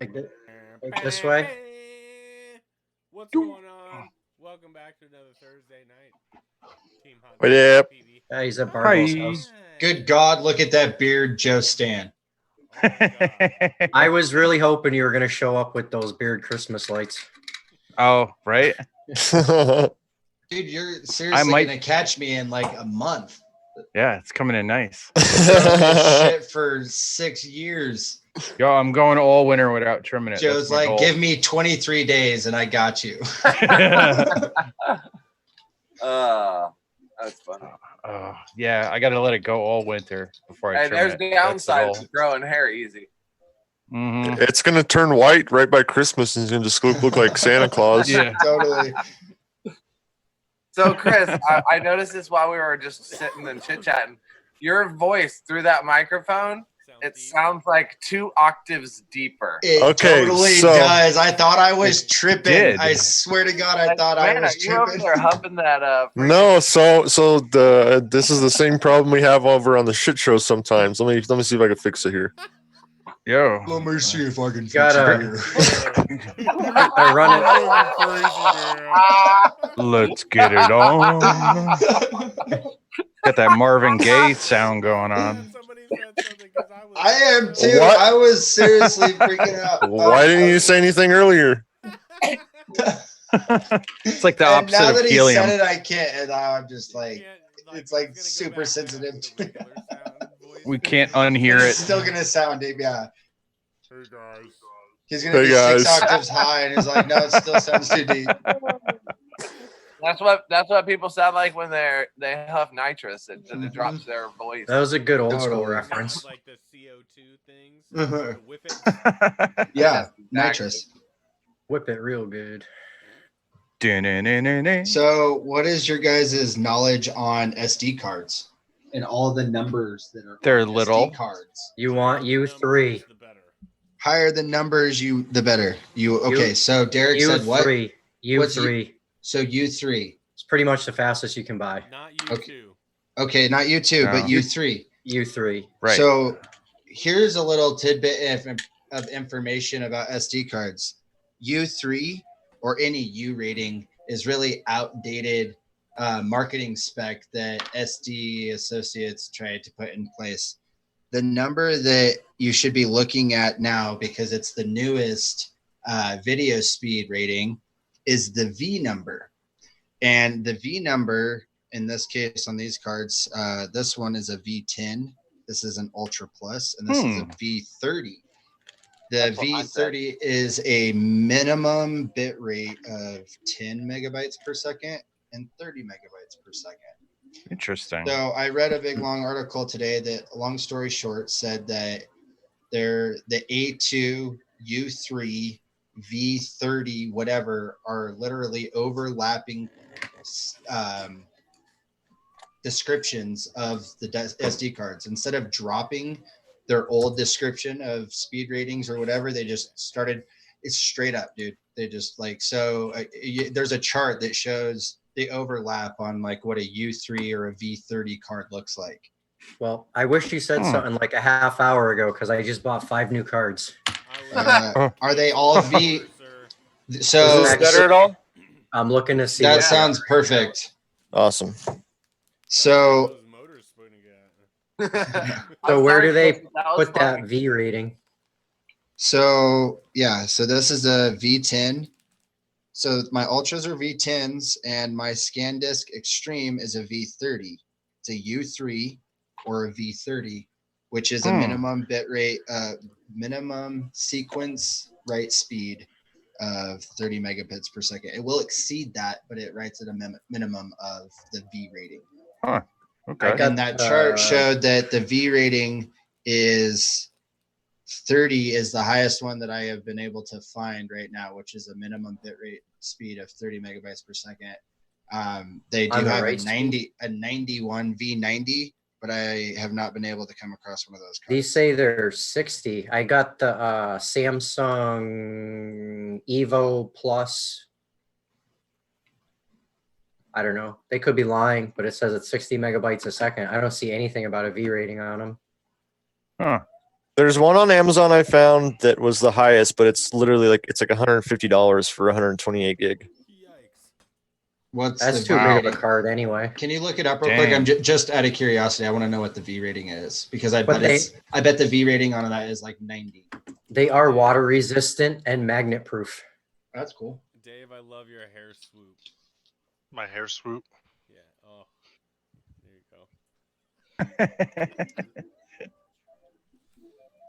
Like this way. What's going on? Welcome back to another Thursday night. Team Hot What Dog up? FPV. Yeah, he's at Barbell's Hi. house. Good God, look at that beard, Joe Stan. Oh my god. I was really hoping you were gonna show up with those beard Christmas lights. Oh, right. Dude, you're seriously might- gonna catch me in like a month. Yeah, it's coming in nice. Growing this shit for 6 years. Yo, I'm going all winter without trimming it. Joe's like, give me 23 days and I got you. That's funny. Yeah, I got to let it go all winter before I And trim there's it. the That's downside all. to growing hair easy. Mhm. It's gonna turn white right by Christmas, and it's gonna just look like Santa Claus. Yeah. Totally. So, Chris, I noticed this while we were just sitting and chit chatting. Your voice through that microphone, it sounds like 2 octaves deeper. It Okay, totally so- does. I thought I was It tripping. did. I swear to God, I thought I Man, was are you over tripping. there humping that? No, so this is the same problem we have over on the shit show sometimes. Let me see if I can fix it here. Yo. Let me see if I can fix Gotta- it here. I run it. Let's get it on. Got that Marvin Gaye sound going on. Somebody said something 'cause I was. I am too. What? I was seriously freaking out. Why didn't you say anything earlier? It's like the And now opposite that of he helium. said it, I can't. And now I'm just You like, can't, it's like it's gonna go super back sensitive down to to- the regular sound voice. We can't unhear it's it. still gonna sound deep. Yeah, Hey guys. he's gonna Hey, be 6 guys. octaves high, and he's like, no, it still sounds too deep. That's what people sound like when they huff nitrous. It drops their voice. That was a good old school Totally. reference. Like the CO2 things. Uh-huh. The whip it. Yeah, Exactly. nitrous. Whip it real good. So, what is your guys' knowledge on SD cards and all the numbers that are They're on little. SD cards? You want U3. The better. Higher the numbers, the better. Okay, so Derek said what? U3. What's U3. So U3. It's pretty much the fastest you can buy. Not you two. Okay, not U2, but No. U3. U3. Right. So here's a little tidbit of information about SD cards. U3 or any U rating is really outdated marketing spec that SD associates tried to put in place. The number that you should be looking at now, because it's the newest video speed rating, is the V number. And the V number, in this case on these cards, this one is a V10. This is an Ultra Plus, and this is a V30. The That's what mine said. V30 is a minimum bit rate of 10 megabytes per second and 30 megabytes per second. Interesting. So I read a big long article today that, long story short, said that the A2, U3, V30, whatever, are literally overlapping descriptions of the SD cards. Instead of dropping their old description of speed ratings or whatever, they just started. It's straight up, dude. They just like, so there's a chart that shows the overlap on like what a U3 or a V30 card looks like. Well, I wish you said something like a half hour ago because I just bought 5 new cards. Are they all V? Is So this better at all? I'm looking to see. that what- sounds perfect. Awesome. So So where do they put that V rating? yeah, so this is a V10. So my ultras are V10s, and my ScanDisk Extreme is a V30. It's a U3 or a V30, which is a minimum bit rate, minimum sequence write speed of 30 megabits per second. It will exceed that, but it writes at a minimum of the V rating. Huh. Okay. And that chart showed that the V rating is 30 is the highest one that I have been able to find right now, which is a minimum bit rate speed of 30 megabytes per second. They do On the have right a 91 V90, but I have not been able to come across one of those cards. These say they're 60. I got the Samsung Evo Plus. I don't know. They could be lying, but it says it's 60 megabytes a second. I don't see anything about a V rating on them. Huh. There's one on Amazon I found that was the highest, but it's literally like $150 for 128 gig. Yikes. What's That's the too V big of a rating? card anyway. Can you look it up real quick? I'm Dang. just out of curiosity. I want to know what the V rating is because I But bet the V rating on that is like 90. They are water resistant and magnet proof. That's cool. Dave, I love your hair swoop. My hair swoop. Yeah. Oh, there you go.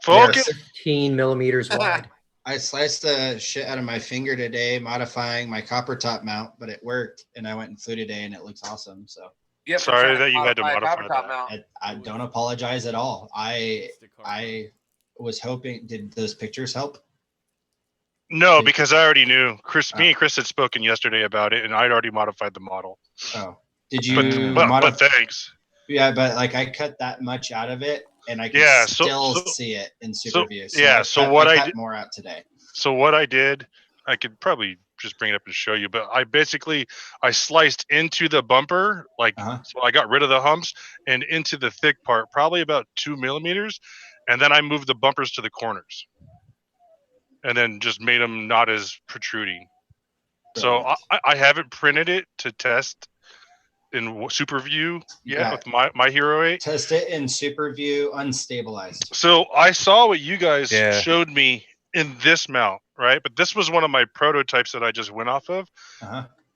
They're Focus. 15 millimeters wide. I sliced the shit out of my finger today, modifying my copper top mount, but it worked, and I went and flew today, and it looks awesome. So You have to Sorry try that you had to a modify copper top that. mount. I don't apologize at all. I Instacart. was hoping. Did those pictures help? No, because I already knew. Me Oh. and Chris had spoken yesterday about it, and I'd already modified the model. Oh, did you But modify? thanks. Yeah, but like I cut that much out of it, and I can Yeah, still so- see it in Superview. yeah, so what I cut did- more out today. So what I did, I could probably just bring it up and show you, but I sliced into the bumper, so I got rid of the humps and into the thick part, probably about 2 millimeters, and then I moved the bumpers to the corners, and then just made them not as protruding. So Brilliant. I haven't printed it to test in Superview yet Yeah. with my Hero 8. Test it in Superview unstabilized. So I saw what you guys Yeah. showed me in this mount, right? But this was one of my prototypes that I just went off of,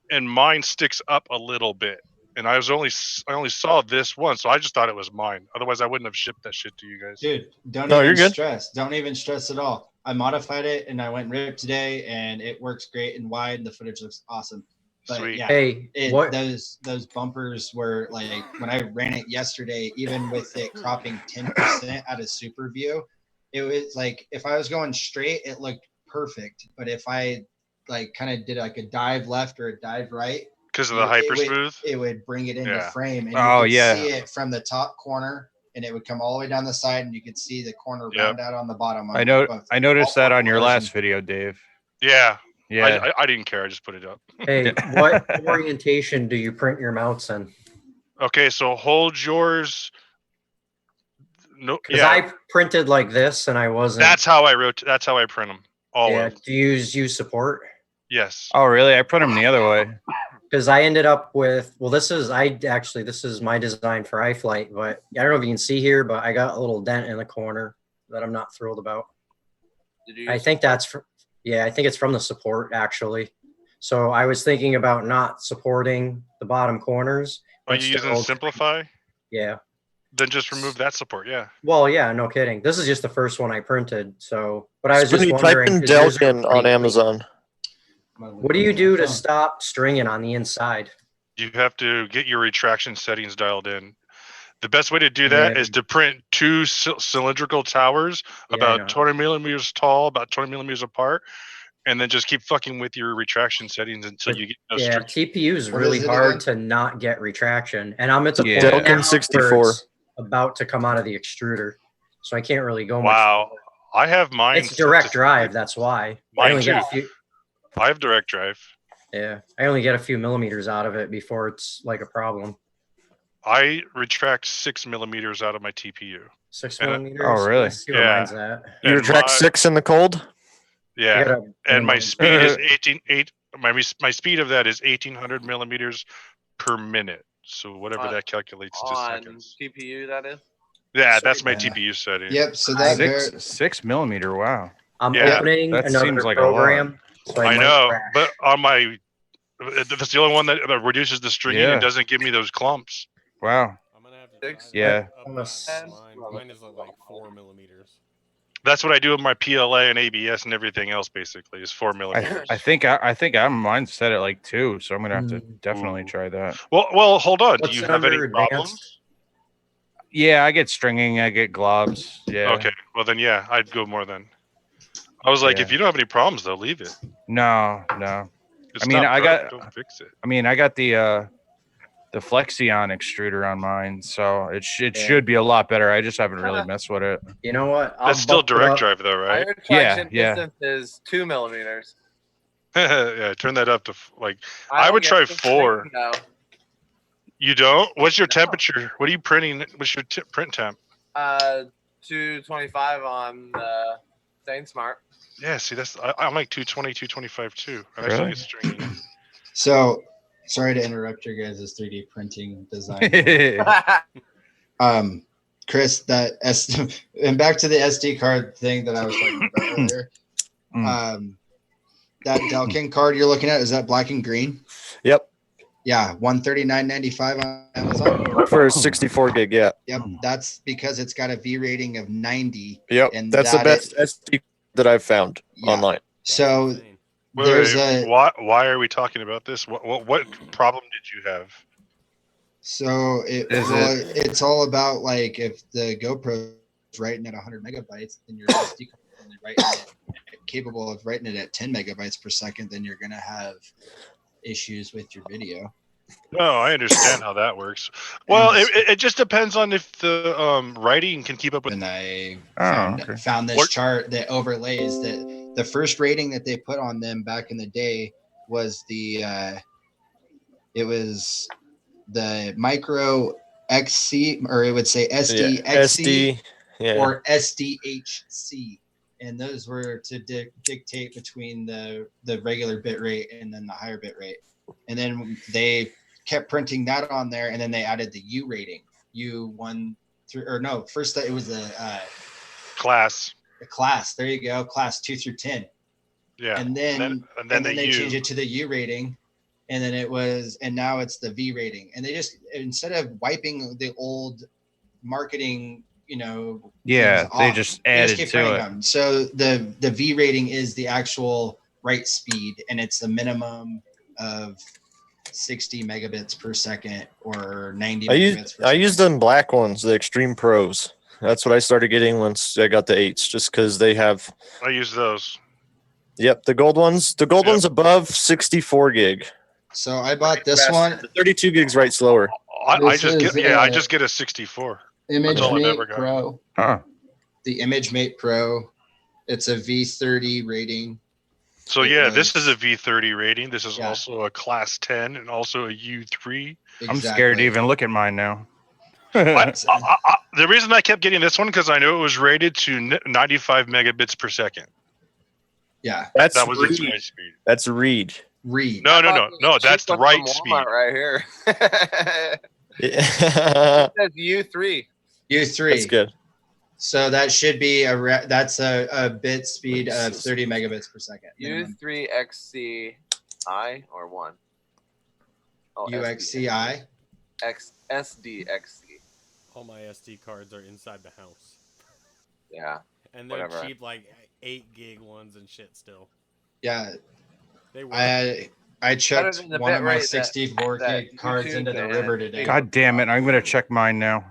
and mine sticks up a little bit. And I only saw this one, so I just thought it was mine. Otherwise, I wouldn't have shipped that shit to you guys. Dude, don't No, you're even good. stress. Don't even stress at all. I modified it and I went and ripped today, and it works great and wide. And the footage looks awesome. But Sweet. yeah, Hey, what? those bumpers were like when I ran it yesterday, even with it cropping 10% out of Superview, it was like if I was going straight, it looked perfect. But if I like kind of did like a dive left or a dive right, Because of the hyper smooth. it would bring it into Yeah. frame, and Oh, you could yeah. see it from the top corner, and it would come all the way down the side, and you could see the corner Yep. round out on the bottom. I noticed that on your last versions. video, Dave. Yeah. Yeah. I didn't care. I just put it up. Hey, what orientation do you print your mounts in? Okay, so hold yours. No, Because yeah, I printed like this and I wasn't. that's how I wrote. That's how I print them. All Yeah. of them. Do you use support? Yes. Oh, really? I put them the other way. Because I ended up with, well, this is my design for iFlight, but I don't know if you can see here, but I got a little dent in the corner that I'm not thrilled about. Did you I use think support? I think it's from the support actually. So I was thinking about not supporting the bottom corners. Are but you using still- Simplify? Yeah. Then just remove that support. Yeah. Well, yeah, no kidding. This is just the first one I printed. So, but I was just Spinny, type wondering. in 'cause yours are Delkin on pretty clean. Amazon. What do you do to stop stringing on the inside? You have to get your retraction settings dialed in. The best way to do that Yeah. is to print two cylindrical towers Yeah, I about know. 20 millimeters tall, about 20 millimeters apart, and then just keep fucking with your retraction settings until you get those Yeah, strict. TPU is What really is it hard again? to not get retraction, and I'm at the Yeah. point Delkin now 64. where it's about to come out of the extruder, so I can't really go much. Wow. further. I have mine. It's set direct to- drive. That's why. I Mine only get a too. few. I have direct drive. Yeah, I only get a few millimeters out of it before it's like a problem. I retract 6 millimeters out of my TPU. 6 And, millimeters. oh, really? Let's see where Yeah. mine's at. You And retract my- 6 in the cold? I Yeah. gotta And my minimize- speed is 18. My speed of that is 1800 millimeters per minute. So whatever On- that calculates to on seconds. TPU, that is. Yeah, that's my Yeah. TPU setting. Yep. So that Six millimeter. Wow. I'm Yeah. opening That another seems like a lot. program. So I might know, crash. but on my, that's the only one that reduces the stringing Yeah. and doesn't give me those clumps. Wow. I'm gonna have to Six? try Yeah. that up Almost- mine. Mine is at like 4 millimeters. That's what I do with my PLA and ABS and everything else. Basically, is 4 millimeters. I think mine's set at like 2, so I'm gonna have to definitely Ooh. try that. Well, hold on. What's Do you it have any under problems? advanced? Yeah, I get stringing, I get globs. Yeah. Okay, well then, yeah, I'd go more then. I was like, Yeah. if you don't have any problems, though, leave it. No. It's I mean, not I broke, got- don't fix it. I mean, I got the Flexion extruder on mine, so it Yeah. should be a lot better. I just haven't really messed with it. You know what? I'll That's still bump it direct up. drive, though, My right? retraction Yeah. distance is 2 millimeters. Yeah, turn that up to I don't would get try the 4. thing, though. You don't? What's your No. temperature? What are you printing? What's your print temp? 225 on Sane Smart. Yeah, see, I'm like 220, 225 too. I actually Really? get stringing. So, sorry to interrupt your guys' 3D printing design. Chris, and back to the SD card thing that I was talking about earlier. That Delkin card you're looking at, is that black and green? Yep. Yeah, $139.95 on Amazon. For 64 gig, yeah. Yep, that's because it's got a V rating of 90. Yep. And That's the best SD that I've found online. So Wait, why are we talking about this? What problem did you have? So it's all about like if the GoPro is writing at 100 megabytes, then your SD card is only writing capable of writing it at 10 megabytes per second, then you're gonna have issues with your video. No, I understand how that works. Well, it just depends on if the writing can keep up with. And I found this chart that overlays that the first rating that they put on them back in the day was the micro XC, or it would say SD XC or SDHC, and those were to dictate between the regular bit rate and then the higher bit rate, and then they kept printing that on there, and then they added the U rating, U1 through, or no, first it was a class. There you go, class 2 through 10. Yeah, and then they changed it to the U rating. And then and now it's the V rating. And they just, instead of wiping the old marketing, they just added to it. Them. So the V rating is the actual write speed, and it's a minimum of 60 megabits per second or 90 megabits per second. I used them black ones, the Extreme Pros. That's what I started getting once I got the 8s, just because they have. I use those. Yep, the gold ones. The gold one's above 64 gig. So I bought this one. The 32 gigs right slower. I just get a 64. ImageMate Pro. The ImageMate Pro. It's a V30 rating. So this is a V30 rating. This is also a class 10 and also a U3. Exactly. I'm scared to even look at mine now. The reason I kept getting this one because I knew it was rated to 95 megabits per second. Yeah, that was its high speed. That's read. No. That's the right speed right here. It says U3. That's good. So that should be that's a bit speed of 30 megabits per second. U3 XCI or 1? Oh, UXCI? SDXC. All my SD cards are inside the house. Yeah. And they're cheap, like 8 gig ones and shit still. Yeah. They work. I chucked one of my 64 gig cards into the river today. God damn it. I'm going to check mine now.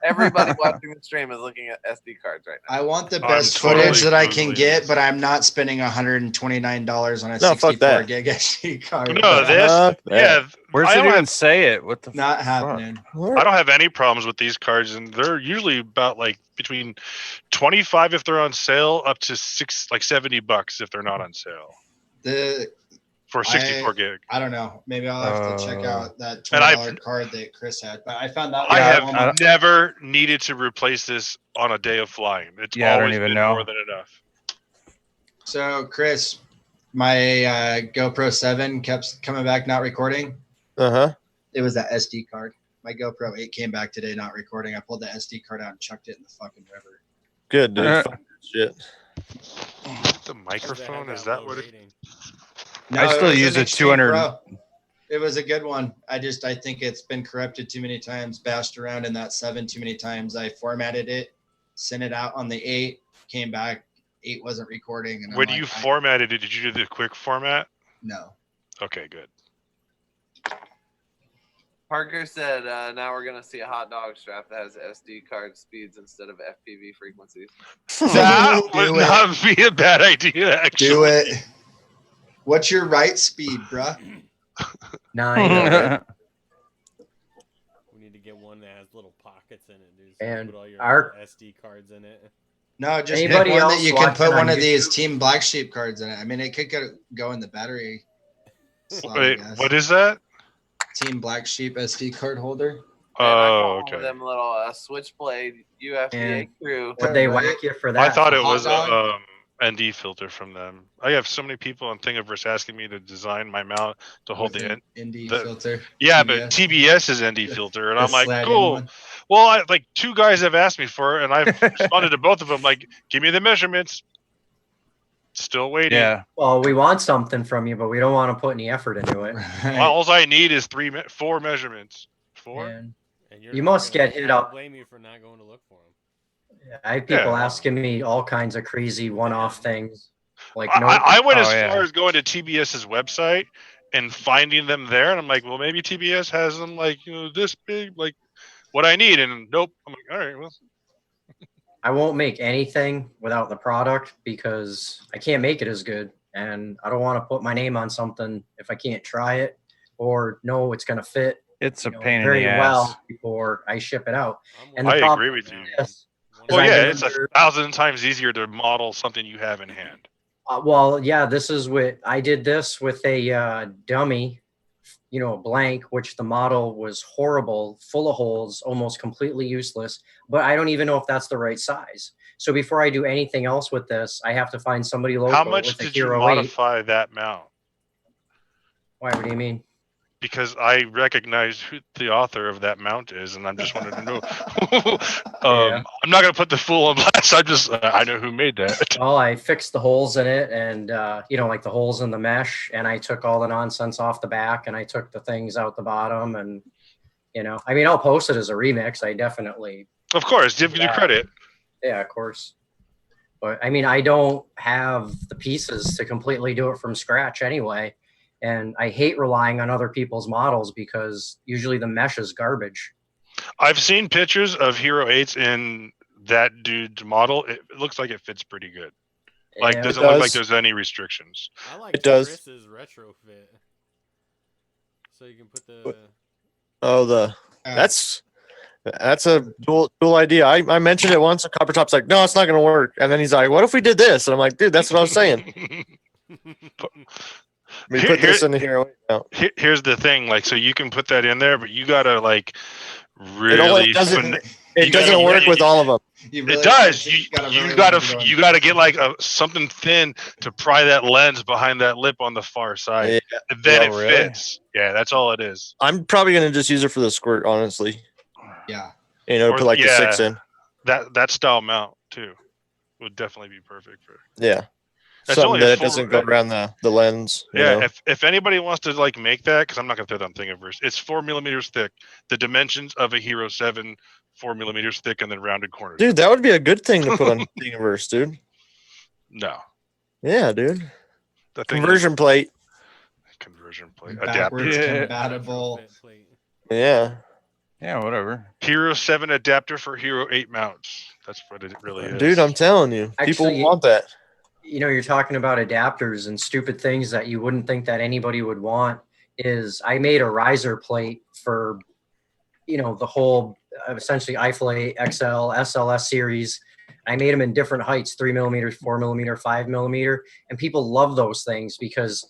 Everybody watching the stream is looking at SD cards right now. I want the best footage that I can get, but I'm not spending $129 on a 64 gig SD card. No, where's it even say it? What the not happening? I don't have any problems with these cards, and they're usually about like between 25 if they're on sale, up to $70 if they're not on sale. For 64 gig. I don't know. Maybe I'll have to check out that $20 card that Chris had. But I found that I have never needed to replace this on a day of flying. It's always been more than enough. So, Chris, my GoPro 7 kept coming back not recording. It was that SD card. My GoPro 8 came back today not recording. I pulled the SD card out and chucked it in the fucking river. Good, dude. Shit. The microphone, is that what it is? No, I still use a 200. Pro. It was a good one. I think it's been corrupted too many times, bashed around in that 7 too many times. I formatted it, sent it out on the 8, came back, 8 wasn't recording. And when you formatted it, did you do the quick format? No. Okay, good. Parker said, now we're going to see a hot dog strap that has SD card speeds instead of FPV frequencies. That would not be a bad idea, actually. Do it. What's your write speed, bruh? 9. We need to get one that has little pockets in it, dude. So and put all your SD cards in it. No, just pick one that you can put one of these Team Black Sheep cards in it. I mean, it could go in the battery slot. Wait, what is that? Team Black Sheep SD card holder. And I got Oh, one of okay. them little switchblade UFVA And crew. Would they Right. whack you for that? I thought a it hot was dog? a ND filter from them. I have so many people on Thingiverse asking me to design my mount to hold With the an ND the filter. yeah, TBS. but TBS is ND filter, and The I'm like, slide in cool. one. Well, like 2 guys have asked me for it, and I've responded to both of them like, give me the measurements. Still waiting. Yeah. Well, we want something from you, but we don't want to put any effort into it. Right. All I need is 4 measurements. 4. And And you're You not must gonna- get hit I don't up. blame you for not going to look for them. I have people Yeah. asking me all kinds of crazy one-off things. Like, no, I went Oh, as yeah. far as going to TBS's website and finding them there, and I'm like, well, maybe TBS has them like this big, like what I need, and nope. I'm like, all right, well, I won't make anything without the product because I can't make it as good. And I don't want to put my name on something if I can't try it or know it's going to fit It's a you know, pain in very the ass. well before I ship it out. I'm And with the I problem agree with you. Yes. Well, I've yeah, been it's a under- 1,000 times easier to model something you have in hand. Well, yeah, this is what I did this with a dummy, a blank, which the model was horrible, full of holes, almost completely useless. But I don't even know if that's the right size. So before I do anything else with this, I have to find somebody local How much with a did you Hero 8. modify that mount? Why? What do you mean? Because I recognize who the author of that mount is, and I'm just wanted to know. Yeah. I'm not gonna put the fool on blast. I just I know who made that. Well, I fixed the holes in it and, like the holes in the mesh, and I took all the nonsense off the back and I took the things out the bottom and, I'll post it as a remix. I definitely, Of course, give you Yeah. credit. yeah, of course. But I don't have the pieces to completely do it from scratch anyway. And I hate relying on other people's models because usually the mesh is garbage. I've seen pictures of Hero 8s in that dude's model. It looks like it fits pretty good. Like, Yeah, doesn't look like does. there's any restrictions. I like It does. Chris's retrofit. So you can put the Oh, that's a dual idea. I mentioned it once, and Copper Top's like, no, it's not gonna work. And then he's like, what if we did this? And I'm like, dude, that's what I was saying. We put this in here. Here's the thing, like, so you can put that in there, but you gotta like It really. doesn't You doesn't gotta- work with all of them. It does. You gotta get like something thin to pry that lens behind that lip on the far side. Yeah. And then Oh, it really? fits. Yeah, that's all it is. I'm probably gonna just use it for the squirt, honestly. Yeah. Put like the 6 in. That style mount too would definitely be perfect for. Yeah. That's Something only a that full- doesn't go around the lens. you Yeah, know? if anybody wants to like make that, because I'm not gonna throw that on Thingiverse, it's 4 millimeters thick. The dimensions of a Hero 7, 4 millimeters thick, and then rounded corners. Dude, that would be a good thing to put on Thingiverse, dude. No, Yeah, dude. that thing is- Conversion plate. conversion plate Backwards adapter. Yeah. compatible. retrofit plate. Yeah. Yeah, whatever. Hero 7 adapter for Hero 8 mounts. That's what it really is. Dude, I'm telling you. People Actually, want that. You're talking about adapters and stupid things that you wouldn't think that anybody would want. Is I made a riser plate for, the whole essentially iFlight XL, SLS series. I made them in different heights, 3 millimeters, 4 millimeter, 5 millimeter. And people love those things because,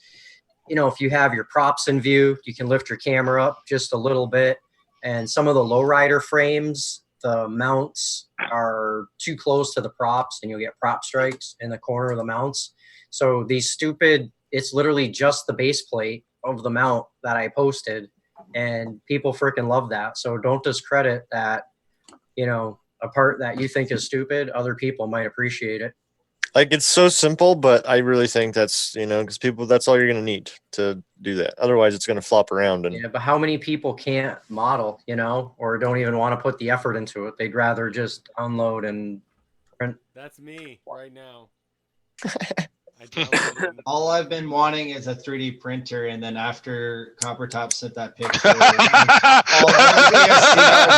if you have your props in view, you can lift your camera up just a little bit. And some of the lowrider frames, the mounts are too close to the props and you'll get prop strikes in the corner of the mounts. So it's literally just the base plate of the mount that I posted and people freaking love that. So don't discredit that, a part that you think is stupid, other people might appreciate it. Like, it's so simple, but I really think that's, because that's all you're going to need to do that. Otherwise, it's going to flop around. And Yeah, but how many people can't model, or don't even want to put the effort into it? They'd rather just download and print. That's me right now. I downloaded- All I've been wanting is a 3D printer, and then after Copper Top sent that picture, all the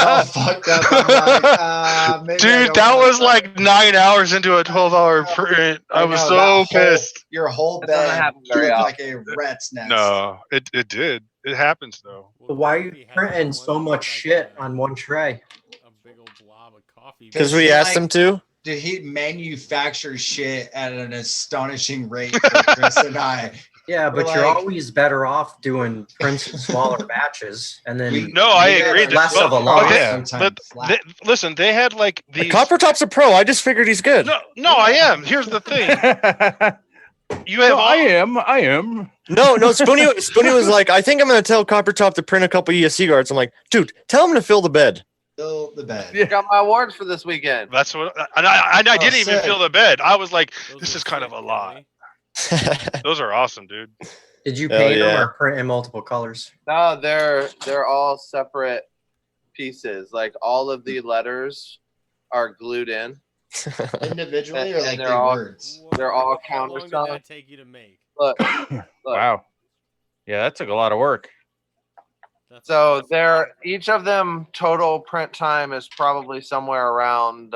all fucked up. I'm like, maybe I Dude, don't that wanna was try like it. 9 hours into a 12-hour print. I was know, so that whole- pissed. Your whole That doesn't bed happen very looked like a rat's nest. No, it did. It happens though. But why are Coffee you has printing one so that's much like shit a- on one tray? A big old blob of coffee. because It's we asked like- him to. Dude, he manufactures shit at an astonishing rate for Chris and I. Yeah, but We're you're like- always better off doing prints in smaller batches, and then No, I We agree. got less our of a shit loss. yeah. sometimes But flat. listen, they had like The these. Copper Top's a pro. I just figured he's good. No, I am. Here's the thing. You have No, all. I am. No, Spoonie was like, I think I'm going to tell Copper Top to print a couple ESC guards. I'm like, dude, tell him to fill the bed. Fill the bed. Yeah. Got my awards for this weekend. That's what. And I Oh, didn't even sick. feel the bed. I was like, Those this are is kind of sick, a lot. Kelly. Those are awesome, dude. Did you Hell paint them yeah. or print in multiple colors? No, they're all separate pieces. Like all of the letters are glued in. Individually or And like they're the all- words? They're all How long did countersunk. that take you to make? Look, Wow. Yeah, that took a lot of work. That's so awesome. they're each of them total print time is probably somewhere around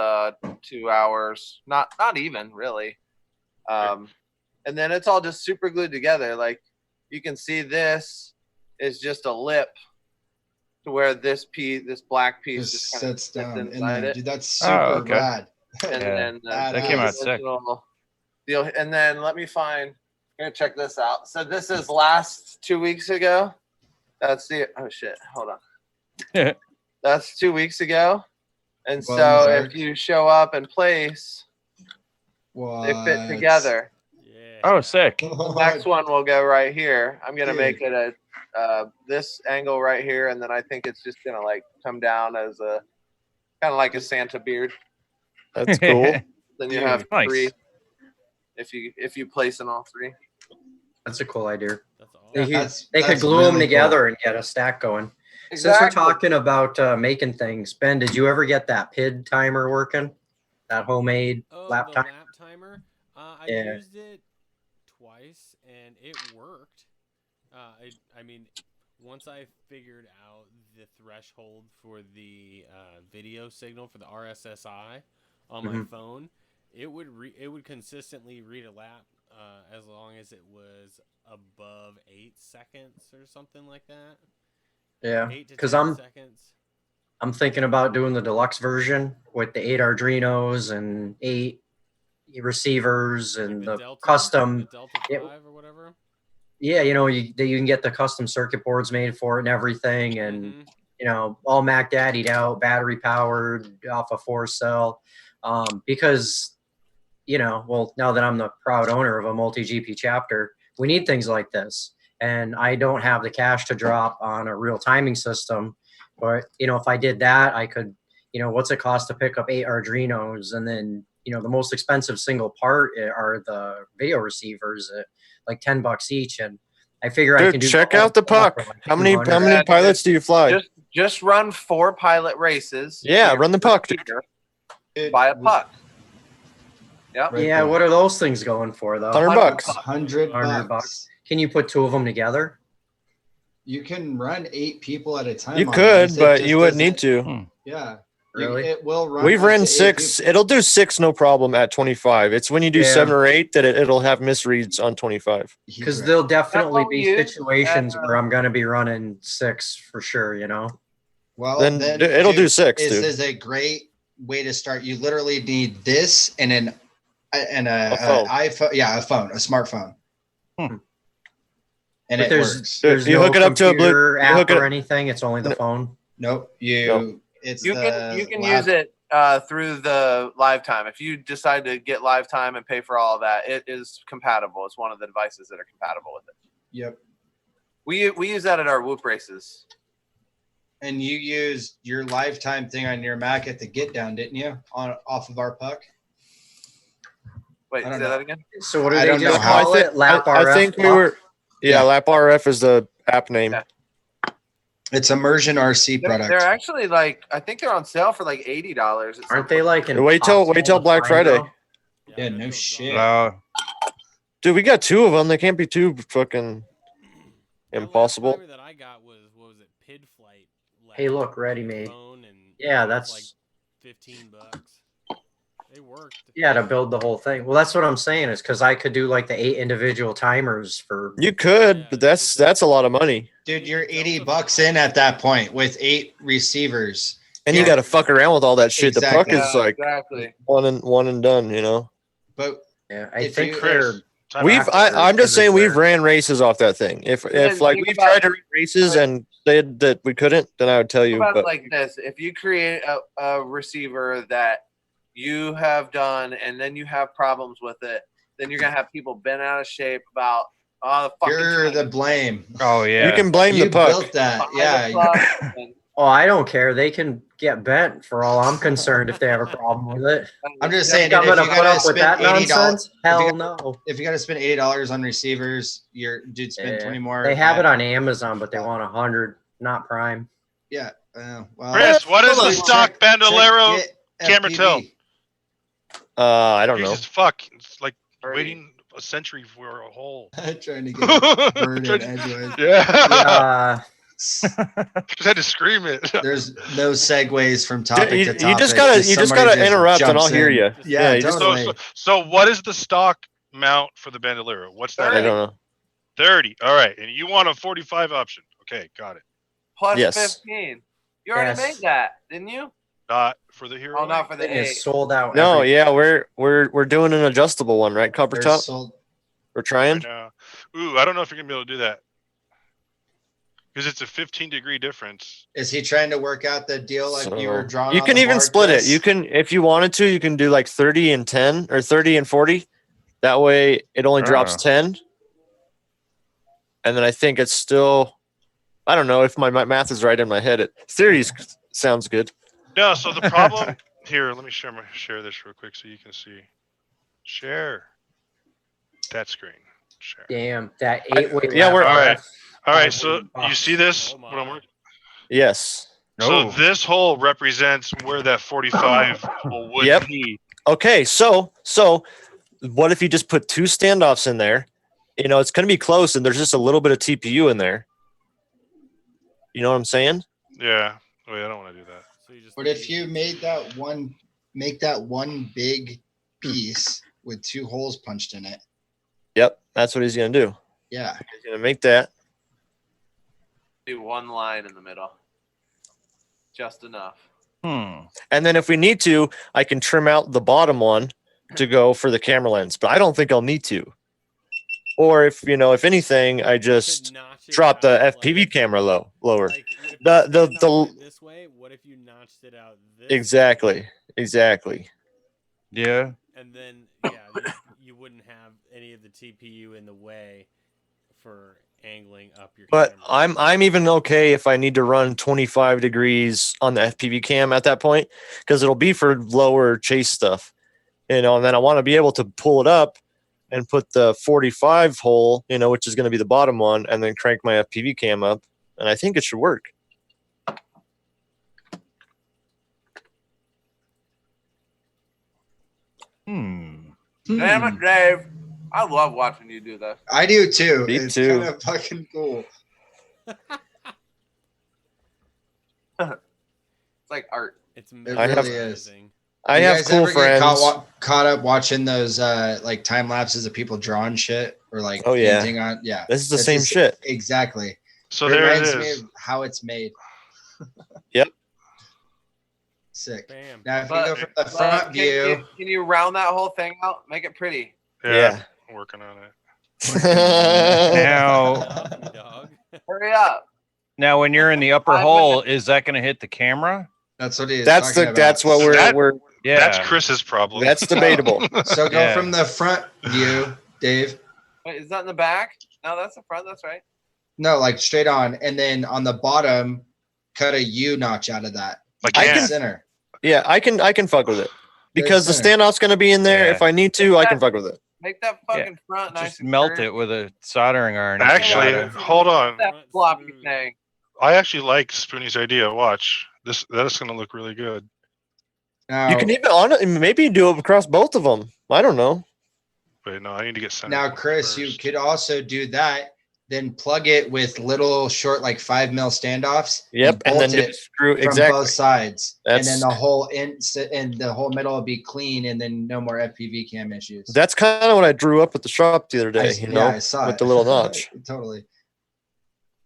2 hours. Not even really. And then it's all just super glued together. Like you can see this is just a lip to where this black piece Just just kind of sits sits down in inside there. it. Dude, that's super okay. rad. And Yeah, then that came the out sick. original deal. And then let me find. Here, check this out. So this is last 2 weeks ago. That's the oh shit. Hold on. That's 2 weeks ago. And Well, so Mark. if you show up and place, they fit What? together. Yeah. Oh, sick. The next one will go right here. I'm gonna Dude. make it a this angle right here, and then I think it's just gonna like come down as a kind of like a Santa beard. That's cool. Then you Dude, have nice. 3 if you place in all 3. That's a cool idea. That's awesome. They, could- That's- they could that's glue them really together and get a stack going. Since we're talking about making things, Ben, did you ever get that PID timer working? That homemade Oh, lap the timer? lap timer. I Yeah. used it twice and it worked. I mean, once I figured out the threshold for the video signal for the RSSI on my phone, it would consistently read a lap as long as it was above 8 seconds or something like that. Yeah, 8 to because 10 seconds. I'm thinking about doing the deluxe version with the 8 Arduinos and 8 receivers and Like the custom. the Delta it- 5 or whatever. Yeah, you can get the custom circuit boards made for it and everything, and Mhm. all Mac Daddied out, battery powered, off a 4-cell. Because well, now that I'm the proud owner of a multi-GP chapter, we need things like this. And I don't have the cash to drop on a real timing system. But, if I did that, I could, what's it cost to pick up 8 Arduinos? And then, the most expensive single part are the video receivers at like $10 each. And I figure I can Dude, do check all out the that stuff puck. for like How many 200. Yeah, pilots do you fly? Just run 4 pilot races. Yeah, Your run the puck, first dude. year, Dude, Buy a puck. Yep. right Yeah, there. what are those things going for though? $100. $100 $100. bucks. Can you put 2 of them together? You can run 8 people at a time. You on could, this. It but just you wouldn't doesn't- need to. Hmm. Yeah. Really? It will run. We've up ran to 8 6. people. It'll do 6 no problem at 25. It's when you do Yeah. 7 or 8 that it'll have misreads on 25. He's Because right. there'll definitely what we be use situations at, where I'm going to be running 6 for sure, Well, Then it'll do 6, This dude. is a great way to start. You literally need this and a phone. iPhone. Yeah, a phone, a smartphone. Hmm. And But it there's works. there's You no hook it up to a computer you app hook it or up- anything. It's only the No. phone. Nope. Nope. It's You the can lap- use it through the live time. If you decide to get live time and pay for all of that, it is compatible. It's one of the devices that are compatible with it. Yep. We use that at our Whoop races. And you used your lifetime thing on your Mac at the get down, didn't you? Off of our puck. Wait, I say don't know. that again? So what do I they don't know just how- call it? Lap I RF? think we were. Yeah, Lap RF is the app name. Yeah. It's Immersion RC product. They're actually like I think they're on sale for like $80. Aren't they like an Wait till impossible to Black find, Friday. though? Yeah, I'm no gonna go shit. drop Dude, we got 2 of them. They can't be too fucking That lap impossible. timer that I got was what was it? PID Flight. Hey, lap look, for the ready-made. phone, and Yeah, it was that's like $15. They worked. yeah to build the whole thing. Well, that's what I'm saying is because I could do like the 8 individual timers for. You could, Yeah, but that's a lot of money. Dude, you're $80 in at that point with 8 receivers. And you Yeah. got to fuck around with all that shit. Exactly. The puck is like exactly. one and done, But Yeah, I If think you- they're Time We've. out. I'm just saying we've Reserve. ran races off that thing. If like think we've about- tried to run races and said that we couldn't, then I would tell Think you. about it But like this: if you create a receiver that you have done, and then you have problems with it, then you're gonna have people bent out of shape about the fucking. You're the timing. blame. Oh yeah. you can blame You the puck. built that. Behind Yeah. the puck, and- Oh, I don't care. They can get bent for all I'm concerned if they have a problem with it. I'm just You saying, think dude, I'm if gonna you put gotta up with spend that $80, nonsense? if you Hell no. if you gotta spend $80 on receivers, you're dude spend Yeah. 20 more. They have it on Amazon, but they want 100, not Prime. Yeah. Well, Chris, what is hold the on. stock Bandolero get camera FPV. tilt? I don't know. Jesus fuck. It's like 30. waiting a century for a hole. Trying to get bird in Trying- edgewise. Yeah. Yeah. Just had to scream it. There's no segues from topic You to topic. just gotta somebody interrupt and I'll jumps hear in. you. Yeah, you just- totally. So what is the stock mount for the Bandolero? What's that? I don't know. 30. All right. And you want a 45 option. Okay, got it. plus Yes. 15. You already Yes. made that, didn't you? Not for the hero. Oh, not for the Thing is 8. sold out. No, every- yeah, we're doing an adjustable one, right? Copper They're top. sold. We're trying. right now. Ooh, I don't know if you're gonna be able to do that. Because it's a 15-degree difference. Is he trying to work out the deal like you were So, drawing? you on can the even board, split Chris? it. You can, if you wanted to, you can do like 30 and 10 or 30 and 40. That way it only drops Oh. 10. And then I think it's still, I don't know if my math is right in my head. It theories sounds good. No, so the problem here, let me share this real quick so you can see. Share that screen. Share. Damn, that 8-way. yeah, we're- All right. All right, $5 so you see this? Oh What I'm my. working- Yes. So No. this hole represents where that 45 hole would Yep. be. Okay, so what if you just put 2 standoffs in there? You know, it's going to be close, and there's just a little bit of TPU in there. You know what I'm saying? Yeah. Wait, I don't want to do that. So you just But if you make that one big piece with 2 holes punched in it, Yep, that's what he's going to do. yeah. He's going to make that. Do one line in the middle. Just enough. Hmm. And then if we need to, I can trim out the bottom one to go for the camera lens, but I don't think I'll need to. Or if anything, I just drop the FPV camera lower. Like, if The- you the- stand the- on it this way, what if you notched it out this way? Exactly. Yeah. And then you wouldn't have any of the TPU in the way for angling up your But camera. I'm even okay if I need to run 25 degrees on the FPV cam at that point, because it'll be for lower chase stuff, and then I want to be able to pull it up and put the 45 hole, which is going to be the bottom one, and then crank my FPV cam up, and I think it should work. Hmm. Damn it, Dave. I love watching you do this. I do too. Me It's too. kind of fucking cool. It's like art. It's I have- amazing. I You have guys cool ever get friends. caught up watching those like time lapses of people drawing shit or like Oh, yeah. painting on? Yeah, This is the It's same just- shit. Exactly. So It there it reminds me is. of how it's made. Yep. Sick. Bam. Now, if you But- go from the But front view, Can you round that whole thing out? Make it pretty. Yeah. I'm working on it. Now, Dog. Hurry up. now, when you're in the upper 5 hole, minutes. is that going to hit the camera? that's what he is. that's talking about. that's what That- we're Yeah. That's Chris's problem. that's debatable. So go Yeah. from the front view, Dave. Wait, is that in the back? No, that's the front. That's right. No, like straight on, and then on the bottom, cut a U notch out of that. Like, I Dead can- center. Yeah, I can fuck with it because the center. standoff's going to be in there. Yeah. If I need to, I can fuck with it. Make that fucking front nice Just and melt curved. it with a soldering iron. if you Actually, got it. hold on. That floppy thing. I actually like Spoonie's idea. Watch this. That's going to look really good. Now, You can even maybe do it across both of them. I don't know. Wait, no, I need to get center. now, point Chris, you first. could also do that. Then plug it with little short, like 5 mil standoffs. Yep, and then bolt it just screw from exactly. both sides, and then That's- the whole and the whole middle will be clean, and then no more FPV cam issues. That's kind of what I drew up at the shop the other day. I saw with it. the little notch. Totally.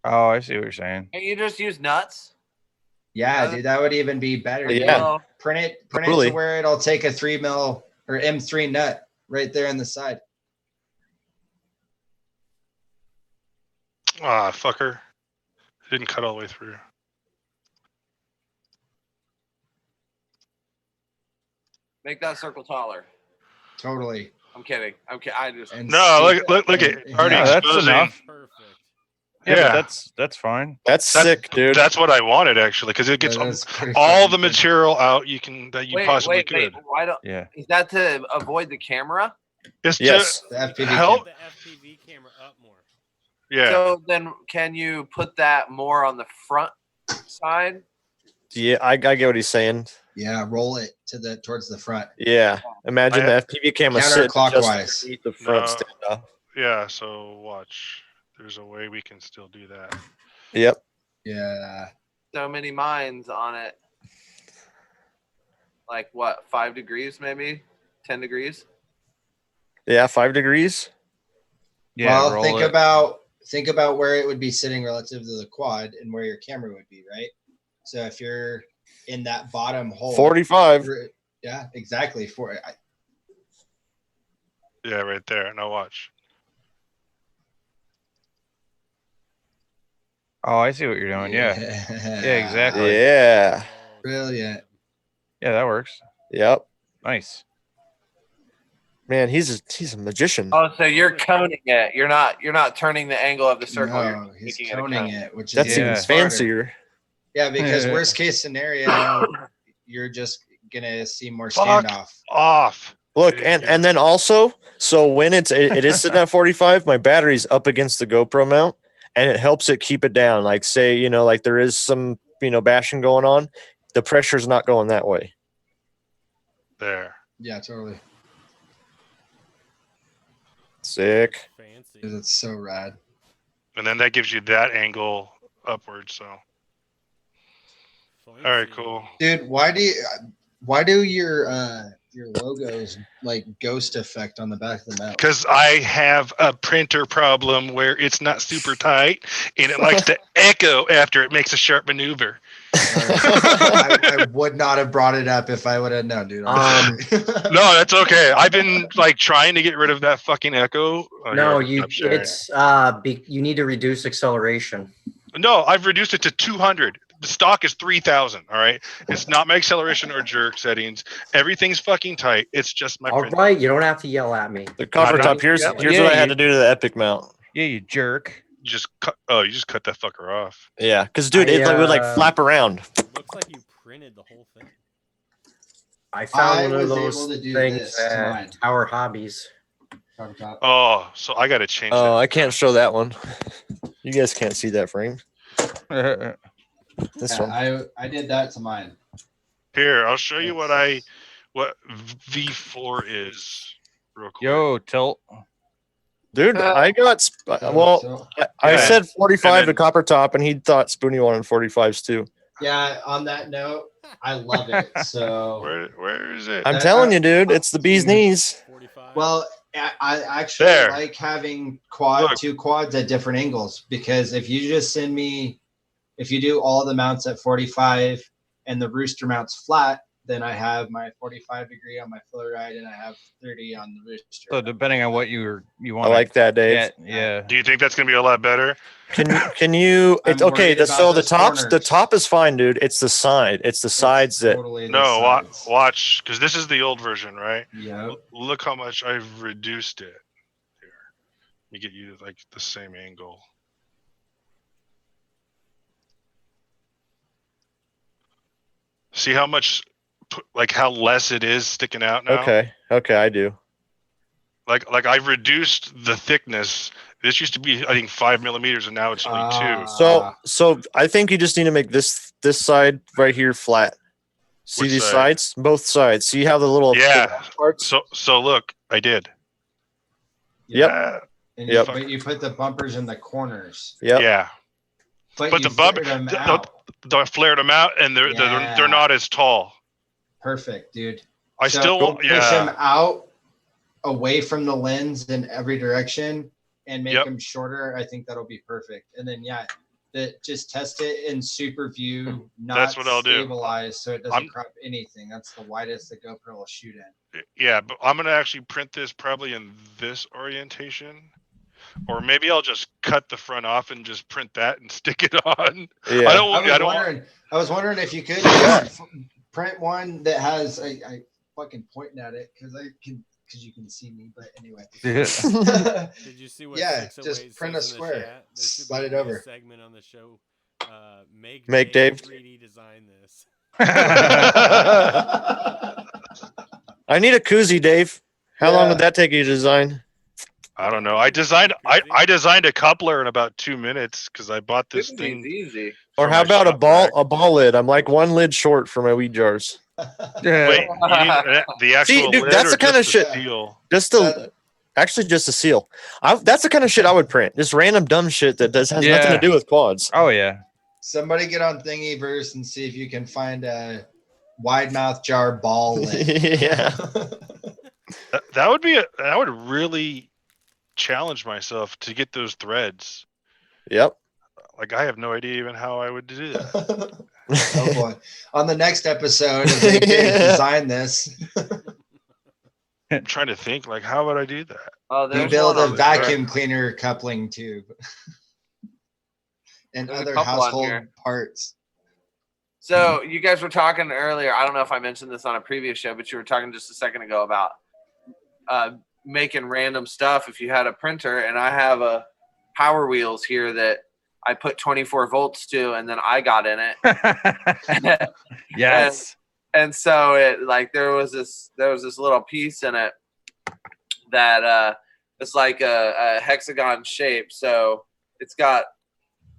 Oh, I see what you're saying. Can't you just use nuts? Yeah, dude, that would even be better. dude. Yeah. Print it Totally. to where it'll take a 3 mil or M3 nut right there in the side. Ah, fucker. It didn't cut all the way through. Make that circle taller. Totally. I'm kidding. I just. And No, see- look at and- already Yeah, that's exposing. enough. Perfect. Yeah, Yeah. but that's fine. That's sick, dude. That's what I wanted actually, because it gets that's pretty all fucking the good. material out that you possibly wait. could. Why don't? Yeah. Is that to avoid the camera? It's Yes. The FPV Help- Get the FPV camera up more. yeah. So then, can you put that more on the front side? Yeah, I get what he's saying. Yeah, roll it towards the front. Yeah. Imagine I- the FPV camera sitting Counterclockwise. just underneath the front No. standoff. Yeah, so watch. There's a way we can still do that. Yep. Yeah. So many mines on it. Like what? 5 degrees, maybe 10 degrees. Yeah, 5 degrees. Yeah. Well, roll think it. about where it would be sitting relative to the quad and where your camera would be, right? So if you're in that bottom hole, 45. Yeah, exactly. Yeah, right there. Now watch. Oh, I see what you're doing. Yeah. exactly. Yeah. Oh, Brilliant. Yeah, that works. Yep. Nice. Man, he's a magician. Oh, so you're coning it. You're not turning the angle of the circle. No, You're he's making it a coning cone. it, which That's is Yeah. even smarter. fancier. Yeah, because worst case scenario, you're just gonna see more Fuck. standoff. Off. Look, and then also, so when it is sitting at 45, my battery's up against the GoPro mount, and it helps it keep it down. Like say, like there is some, bashing going on, the pressure's not going that way. There. Yeah, totally. Sick. fancy. It's so rad. And then that gives you that angle upwards. So all right, cool. Dude, why do your logos like ghost effect on the back of the mount? Because I have a printer problem where it's not super tight and it likes to echo after it makes a sharp maneuver. I would not have brought it up if I would have known, dude. No, that's okay. I've been like trying to get rid of that fucking echo. Oh, No, here, I'm sharing. it's you need to reduce acceleration. No, I've reduced it to 200. The stock is 3,000. All right, it's not my acceleration or jerk settings. Everything's fucking tight. It's just my All print. right, you don't have to yell at me. The cover I'm top. not Here's yelling. what I had to do to the Epic mount. Yeah, you jerk. You just cut that fucker off. Yeah, because dude, it would like flap around. Looks like you printed the whole thing. I found I one of was those able to do things this to at mine. Tower Hobbies. Oh, so I got to change that. Oh, I can't show that one. You guys can't see that frame. This one. I did that to mine. Here, I'll show you what V4 is real quick. Yo, tilt. Dude, I got I Yeah. said 45 And to then- copper top, and he thought Spoonie wanted 45s too. Yeah, on that note, I love it. So Where is it? I'm telling you, dude, it's the bee's knees. 45. well, I actually There. like having Look. two quads at different angles, because if you do all the mounts at 45 and the rooster mount's flat, then I have my 45 degree on my flow ride and I have 30 on the rooster. So depending on what you I want. like that, Dave. Yeah. Do you think that's gonna be a lot better? Can you? It's I'm okay. worried about So the those the corners. top is fine, dude. It's the side. It's the sides that. Totally the No, sides. watch, because this is the old version, right? Yep. Look how much I've reduced it. Here, let me get you like the same angle. See how much, like how less it is sticking out now. Okay, I do. Like I've reduced the thickness. This used to be, I think, 5 millimeters, and now it's only 2. So I think you just need to make this side right here flat. See Which these side? sides? Both sides. See how the little Yeah. parts? So look, I did. Yep. And Yep. But you put the bumpers in the corners. Yep. Yeah. But But you the bump, flared them out. I flared them out, and they're Yeah. not as tall. Perfect, dude. I So still push them yeah. out away from the lens in every direction and make Yep. them shorter. I think that'll be perfect. And then just test it in super view, not That's what I'll do. stabilized, so it doesn't I'm- crop anything. That's the widest the GoPro will shoot in. Yeah, but I'm gonna actually print this probably in this orientation. or maybe I'll just cut the front off and just print that and stick it on. Yeah. I was wondering if you could print one that has I fucking pointing at it because you can see me, but anyway. Did you see what Yeah, 608 just print a says in the square. chat? There should Slide be it a new over. segment on the show. Make Dave 3D design this. I need a koozie, Dave. How long would that take you to design? I don't know. I designed a coupler in about 2 minutes because I bought this thing. Easy. Or for how my about a shop vac. ball lid? I'm like one lid short for my weed jars. Yeah. Wait, you need the actual dude, lid that's or the kind of just shit- the seal? Actually just a seal. That's the kind of shit I would print. Just random dumb shit that has nothing Yeah. to do with quads. Oh yeah. Somebody get on Thingiverse and see if you can find a wide mouth jar ball lid. Yeah. That would really challenge myself to get those threads. Yep. Like I have no idea even how I would do that. Oh boy. On the next episode of Big Dave Design This, I'm trying to think like how would I do that? Oh, you there's build one a on vacuum cleaner coupling tube and There's a other couple on household here. parts. So you guys were talking earlier. I don't know if I mentioned this on a previous show, but you were talking just a second ago about making random stuff if you had a printer. And I have a Power Wheels here that I put 24 volts to, and then I got in it. Yes. And so it like there was this little piece in it that it's like a hexagon shape. So it's got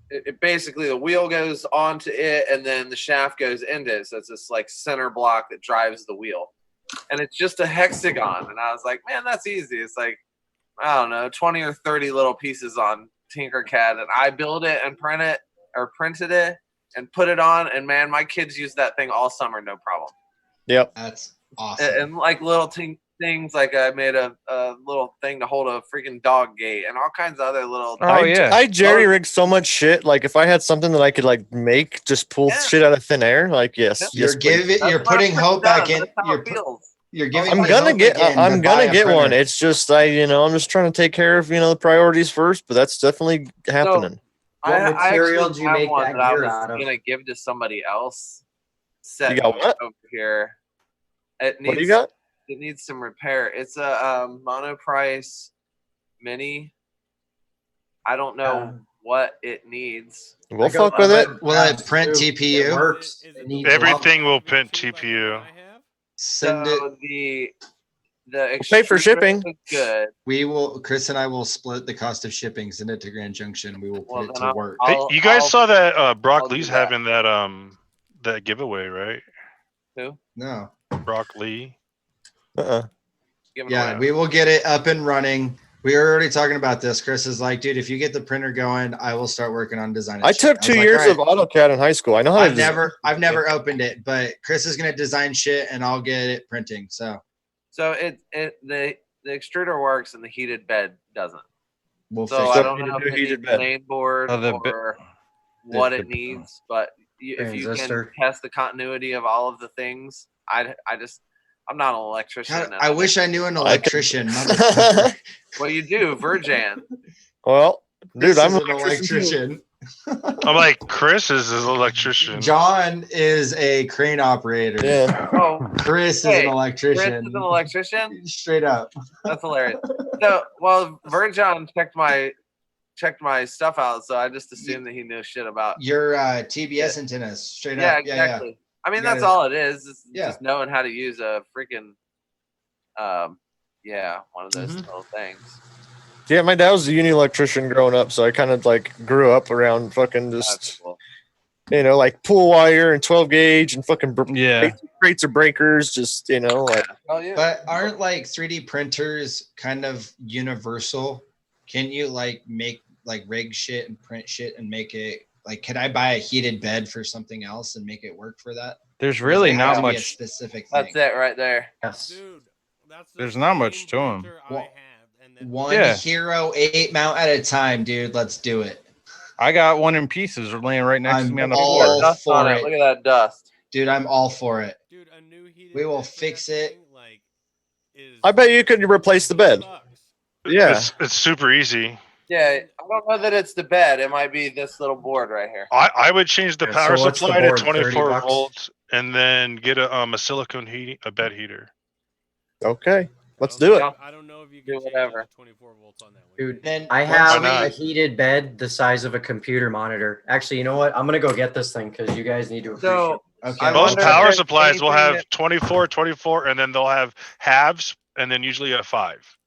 it basically the wheel goes onto it and then the shaft goes into it. So it's this like center block that drives the wheel. And it's just a hexagon. And I was like, man, that's easy. It's like, I don't know, 20 or 30 little pieces on Tinkercad. And I build it and printed it and put it on. And man, my kids use that thing all summer, no problem. Yep. That's awesome. And like little things, like I made a little thing to hold a freaking dog gate and all kinds of other little. Oh yeah. I jerry rigged so much shit. Like if I had something that I could like make, just pull shit out of thin air. Like yes, You're putting hope back in. You're giving. I'm gonna get one. It's just I'm just trying to take care of the priorities first. But that's definitely happening. What material do you make that gear out of? I'm gonna give to somebody else. You got what over here? It needs, what do you got? It needs some repair. It's a Monoprice Mini. I don't know what it needs. We'll fuck with it. Will it print TPU? It works. Everything will print TPU. Send so it. The pay for shipping. Good. We will. Chris and I will split the cost of shipping. Send it to Grand Junction. We will put it to work. Hey, you guys saw that Brock Lee's having that giveaway, right? Who? No. Brock Lee. Yeah, we will get it up and running. We were already talking about this. Chris is like, dude, if you get the printer going, I will start working on designing. I took 2 years of AutoCAD in high school. I know how to I've never opened it, but Chris is gonna design shit and I'll get it printing. So the extruder works and the heated bed doesn't. I don't know if it needs main board or what it needs, but if you can test the continuity of all of the things, I'm not an electrician. I wish I knew an electrician. Well, you do, Virgin. Well, dude, I'm an electrician. I'm like, Chris is an electrician. John is a crane operator. Yeah. Oh, Chris is an electrician. Chris is an electrician? Straight up. That's hilarious. So, well, Virgin checked my stuff out, so I just assumed that he knew shit about your TBS antennas. Straight up. Yeah, exactly. Yeah. I mean, that's all it is. It's just knowing how to use a freaking, one of those little things. Yeah, my dad was a uni electrician growing up, so I kind of like grew up around fucking just, like pool wire and 12 gauge and fucking crates of breakers, just like. Oh yeah. But aren't like 3D printers kind of universal? Can you like make like rig shit and print shit and make it? Like, could I buy a heated bed for something else and make it work for that? There's really not much specific. That's it right there. Yes. Dude, there's not much to them. One Hero 8 mount at a time, dude. Let's do it. I got one in pieces laying right next to me on the floor. Dust on it. Look at that dust. Dude, I'm all for it. Dude, a new heated we will fix it. I bet you could replace the bed. Yeah. It's super easy. Yeah, I don't know that it's the bed. It might be this little board right here. I would change the Yeah, power so what's the supply to board, 30 24 bucks? volts, and then get a silicone bed heater. Okay, let's do it. I don't know if you Do can change whatever. it to 24 volts on that one. Dude, Then I once have we- a heated bed the size of a computer monitor. Actually, you know what? I'm gonna go get this thing because you guys need to appreciate So this. Okay. I Most wonder if power there's supplies will anything have 24, 24, and then they'll have halves, and then usually a 5.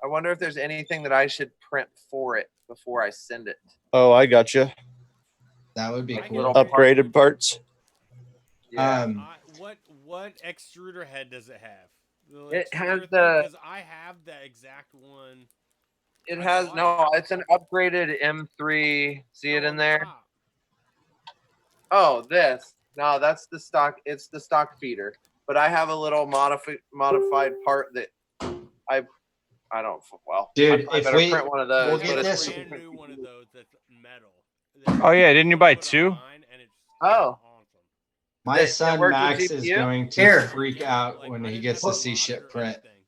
I wonder if there's anything that I should print for it before I send it. Oh, I got you. that would be Like cool. little Upgraded parts. Yeah. What extruder head does it have? It has the- because I have the exact one. It has it's an upgraded M3. See it in there? Oh, this. No, that's the stock. It's the stock feeder. But I have a little modified part that I don't. Well, Dude, I if better we- print one of those. we'll get but it's- this- Brand new one of those that's metal. Oh, yeah, didn't you buy Put it 2? online and it's Oh. awesome. My That son works with Max is GPU? going to Here. freak Yeah, out like, when I he didn't gets have to a see shit monitor or print. anything.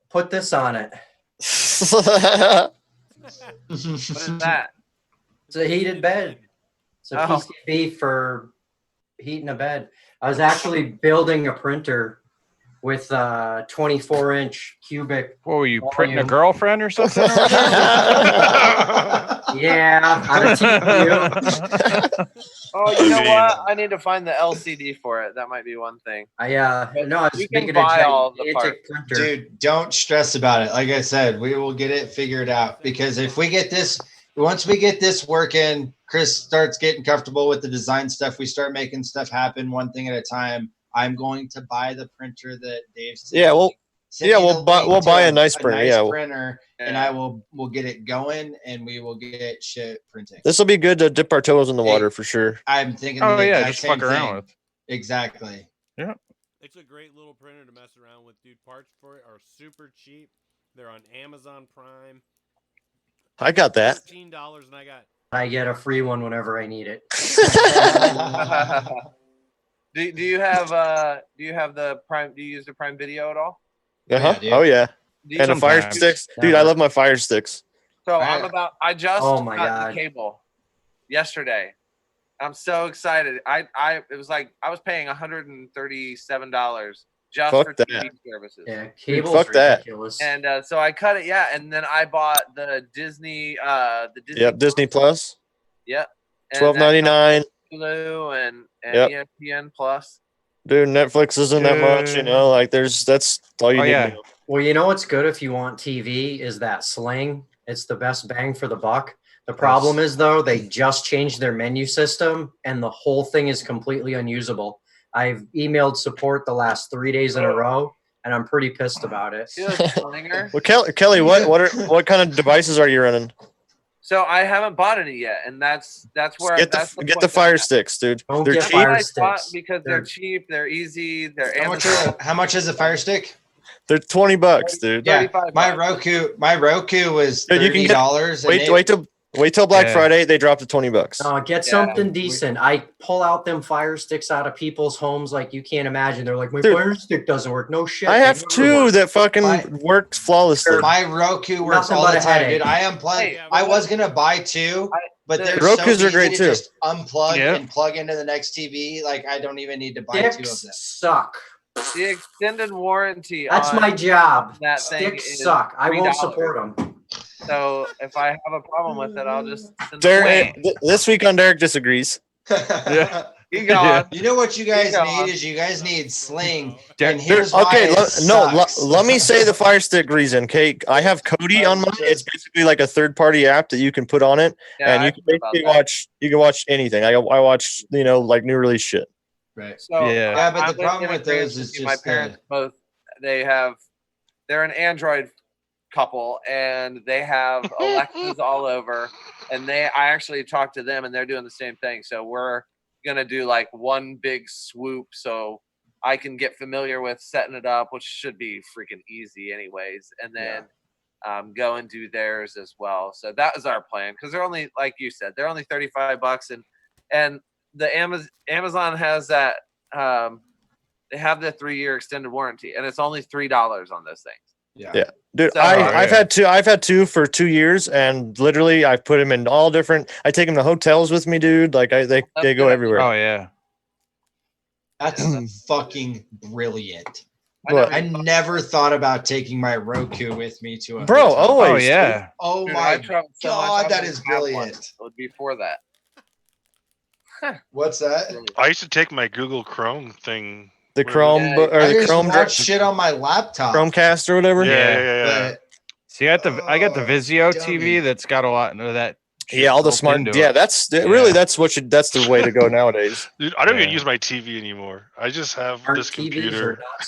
Put this on it. What is that? It's a heated bed. It's a Oh. PCB for heating a bed. I was actually building a printer with a 24-inch cubic. What were you printing a Volume. girlfriend or something? over there? Yeah, on a TPU. Oh, you know what? I need to find the LCD for it. That might be one thing. No, I was You can making buy a all the gigantic printer. Dude, don't stress about it. Like I said, we will get it figured out because if we get this, once we get this working, Chris starts getting comfortable with the design stuff. We start making stuff happen one thing at a time. I'm going to buy the printer that Dave's. Yeah, we'll buy a nice printer. nice Yeah, printer, and we'll get it going, and we will get shit printing. this will be good to dip our toes in the water for sure. I'm thinking. Oh, the yeah, exact just same fuck around thing. with. Exactly. It's a great little printer to mess around with, dude. Parts for it are super cheap. They're on Amazon Prime. I got that. $13, and I get a free one whenever I need it. Do you have the Prime? Do you use the Prime Video at all? Uh-huh. dude. Oh yeah. Do you- And the fire Sometimes. sticks, dude. I love my fire sticks. So Right. I just Oh my got God. the cable yesterday. I'm so excited. It was like I was paying $137 just Fuck for that. TV services. Yeah, cable's fuck that. ridiculous. And so I cut it, and then I bought the Disney Yep, Disney Plus, Yep. And $12.99. Hulu and Yep. ESPN Plus. Dude, Netflix isn't that much, you know. Like, that's all you Oh, need. yeah. To know. Well, you know what's good if you want TV is that Sling. It's the best bang for the buck. The problem is though, they just changed their menu system and the whole thing is completely unusable. I've emailed support the last 3 days in a row and I'm pretty pissed about it. See the Slinger? Well, Kelly, what kind of devices are you running? So I haven't bought any yet, and that's where Get that's the point that Fire I'm at. Sticks, dude. Don't They're get That's cheap. what Fire I thought Sticks. because they're They're- cheap, they're easy, they're How much is a Fire Stick? They're $20, dude. Yeah, 35 my bucks. Roku was Dude, you can get- $30. Wait till Black Yeah. Friday. They dropped to $20. Get Yeah. something decent. I pull out them Fire Sticks out of people's homes like you can't imagine. They're like, my Dude, Fire Stick doesn't work. No shit. I they have never two work. that fucking My- works flawlessly. My Roku works Nothing all but the a time, headache. dude. I am playing. Hey, I was gonna buy two, but the they're Rokus so are great easy too. to just unplug Yep. and plug into the next TV. Like I don't even need to buy two of them. Sticks suck. The extended warranty. That's on my job. That thing Sticks is suck. I won't $3. support them. So if I have a problem with it, I'll just send it Derek, away. this week on Derek disagrees. Yeah. You gone. You know what you guys Yeah. need is you guys need Sling. Derek- And here's why Okay, it sucks. let me say the Fire Stick reason. Okay, I have Cody on mine. It's basically like a third-party app that you can put on it, Yeah, and I you can heard about basically that. you can watch anything. I watch like new release shit. Right. So Yeah. Yeah, but I'm the problem gonna with agree those is you. My just parents both they're an Android couple and they have Alexas all over, and I actually talked to them and they're doing the same thing. So we're gonna do like one big swoop so I can get familiar with setting it up, which should be freaking easy anyways, and then go and do theirs as well. So that was our plan because they're only, like you said, they're only $35, and the Amazon has that they have the 3-year extended warranty, and it's only $3 on those things. Yeah. Dude, So, I've had two for 2 years, and literally I put them in all different. I take them to hotels with me, dude. Like they go everywhere. Oh yeah. That's fucking brilliant. What? I never thought about taking my Roku with me to a Bro, hotel. always. Oh yeah. Oh Dude, my I traveled so much, god, I that wouldn't is have one. brilliant. It would be for that. What's that? I used to take my Google Chrome thing. The Where- Chrome Yeah, or I the just Chrome watch shit on my laptop. Chromecast or whatever. Yeah. But See, I got the Vizio dummy. TV that's got a lot of that. shit Yeah, all the built smart. into Yeah, it. that's Yeah. really that's the way to go nowadays. Dude, I don't even Yeah. use my TV anymore. I just have Our this TVs computer. are not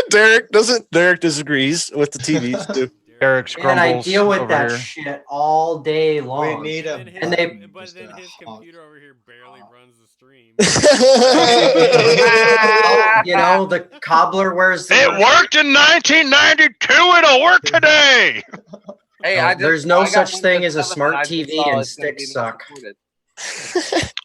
smart. Derek disagrees with the TVs too. Eric's And I crumbles deal with over that here. shit all day we long. need a And And they- but then his computer over here barely runs the stream. You know, the cobbler wears the It worked in 1992. It'll work today. Hey, No, I just, there's no I got such thing Windows as a 7 smart and I just TV saw and it's gonna be sticks not suck. supported.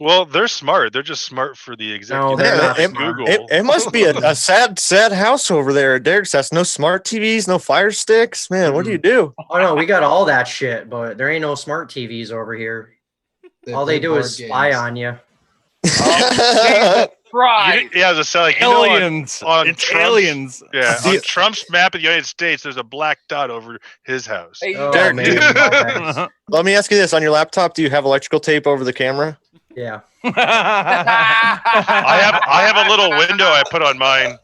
Well, they're smart. They're just smart for the executive. they're not at smart. Google. It must be a sad house over there at Derek's house. No smart TVs, no Fire Sticks. Man, what do you do? Oh no, we got all that shit, but there ain't no smart TVs over here. All they play do board is spy games. on you. Right. Yeah, as I said, like, you know, Aliens. on It's Trump's- aliens. yeah, Do on you- Trump's map of the United States, there's a black dot over his house. Hey, you Oh, got maybe. Derek- Let me ask you this: on your laptop, do you have electrical tape over the camera? Yeah. I have a little window I put on mine,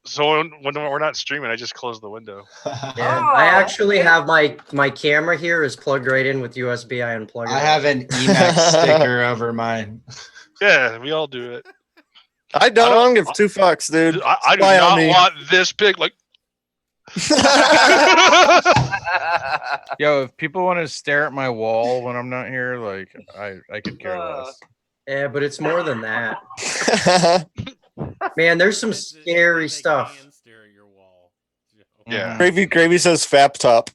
so when we're not streaming, I just close the window. Yeah. Oh. I actually have my camera here is plugged right in with USB. I unplug it. I have an Emacs sticker over mine. Yeah, we all do it. I don't give two fucks, dude. I do Spy on not me. want this big. Like, Yo, if people want to stare at my wall when I'm not here, like I could care less. Yeah, but it's more than that. Man, there's some It's- scary they stuff. can stare at your wall. Yeah. Gravy says fap top.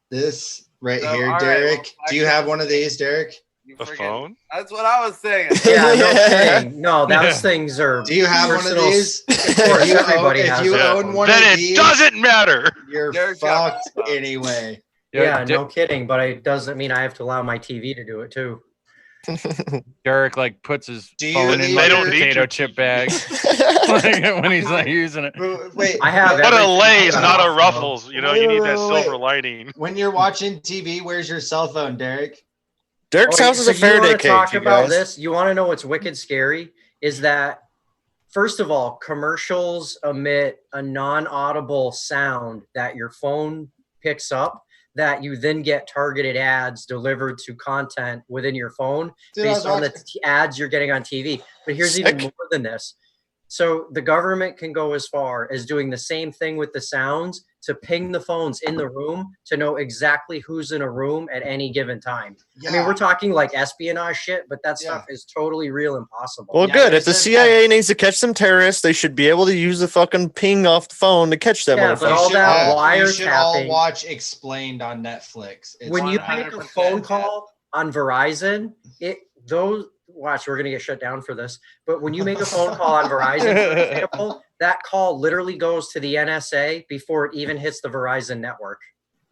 This right So, here, all right, Derek. well, Do you have one of these, Derek? You a friggin- phone? That's what I was saying. Yeah, no kidding. No, those things are. Do you have one of personal- these? Of course, If you everybody own, has if you that own phone. one Then of it these, doesn't matter. you're Derek's got fucked one. anyway. Yo, Yeah, no kidding. But it doesn't mean I have to allow my TV to do it too. Derek like puts his Do you phone in need like your- a potato chip bag like, when he's not using it. Wait, I have What a everything Lay's, cut not a off, though. Ruffles. You know, you need that Wait. silver lining. when you're watching TV, where's your cell phone, Derek? Derek's Oh, house is so a Faraday you wanna talk cage, you about guys. this? You want to know what's wicked scary? Is that first of all, commercials emit a non-audible sound that your phone picks up, that you then get targeted ads delivered to content within your phone Dude, I was based on the watching- ads you're getting on TV. But here's even Sick. more than this. So the government can go as far as doing the same thing with the sounds to ping the phones in the room to know exactly who's in a room at any given time. I mean, we're talking like espionage shit, but that stuff is totally real and possible. Well, Yeah, good. If the there's a- CIA needs to catch some terrorists, they should be able to use the fucking ping off the phone to catch them. Yeah, but motherfuckers. all should that you should all wiretapping- watch Explained on Netflix. It's When you fine. make a 100% phone call on Verizon, watch, we're gonna get shut down for this. But when you make a phone call on Verizon, for example, that call literally goes to the NSA before it even hits the Verizon network.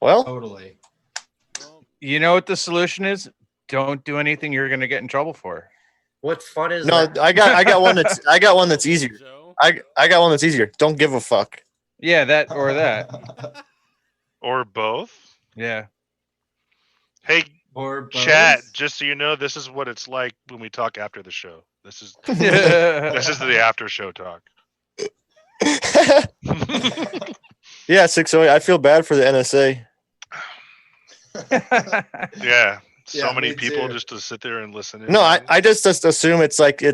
Well, Totally. Well, You know what the solution is? Don't do anything you're gonna get in trouble for. What fun is no, that? I got one that's easier. Joe? I got one that's easier. Don't give a fuck. Yeah, that or that. Or both. Yeah. Hey, Or both. chat, just so you know, this is what it's like when we talk after the show. This is the after show talk. Yeah, 608. I feel bad for the NSA. Yeah. So Yeah, many me people too. just to sit there and listen. in. No, I just assume it's like in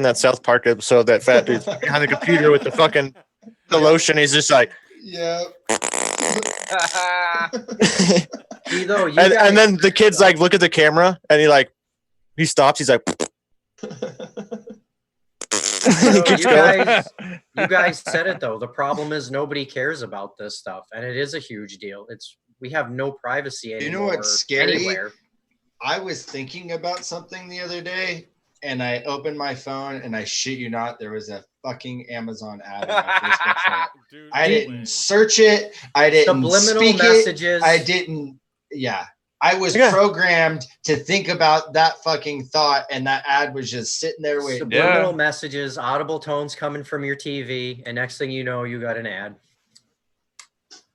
that South Park episode, that fat dude's behind the computer with the fucking the lotion. He's just like, Yeah. See, though, you and guys, then the kid's like, look at the camera, and he stops. He's like, he keeps going. you guys said it though. The problem is nobody cares about this stuff, and it is a huge deal. We have no privacy anymore. You know what's scary? Anywhere. I was thinking about something the other day. and I opened my phone, and I shit you not, there was a fucking Amazon ad in my Facebook for it. Dude, I no didn't way. search it. I didn't Subliminal speak messages. it. I didn't. Yeah. I was Yeah. programmed to think about that fucking thought, and that ad was just sitting there waiting. Subliminal messages, audible tones coming from your TV, and next thing you know, you got an ad.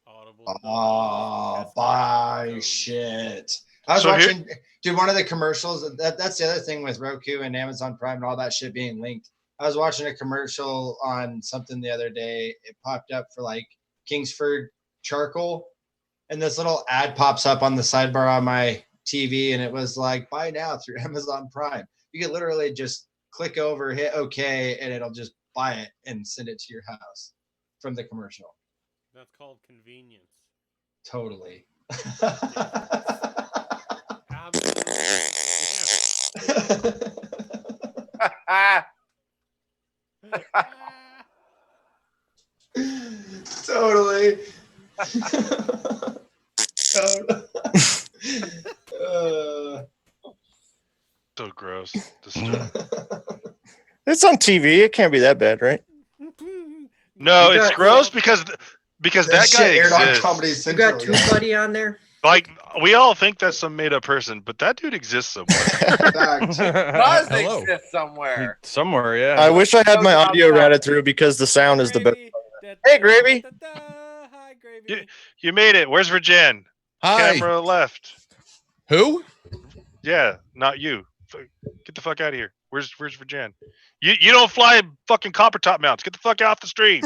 Audible. Oh, buy shit. I was So here- watching, dude, one of the commercials. That's the other thing with Roku and Amazon Prime and all that shit being linked. I was watching a commercial on something the other day. It popped up for like Kingsford charcoal, and this little ad pops up on the sidebar on my TV, and it was like, buy now through Amazon Prime. You can literally just click over, hit OK, and it'll just buy it and send it to your house from the commercial. That's called convenience. Totally. Totally. So gross. It's on TV. It can't be that bad, right? No, You it's got- gross because that guy shit aired on exists. Comedy You Central. got TubeBuddy on there? Like, we all think that's some made up person, but that dude exists somewhere. Does Hello. exist somewhere. Somewhere, yeah. I wish I had my Goes audio outside. routed through because the sound is the best. Gravy. Hey, Gravy. Hi, Gravy. You made it. Where's Virgin? Hi. Camera left. Who? Yeah, not you. Get the fuck out of here. Where's Virgin? You don't fly fucking copper top mounts. Get the fuck off the street.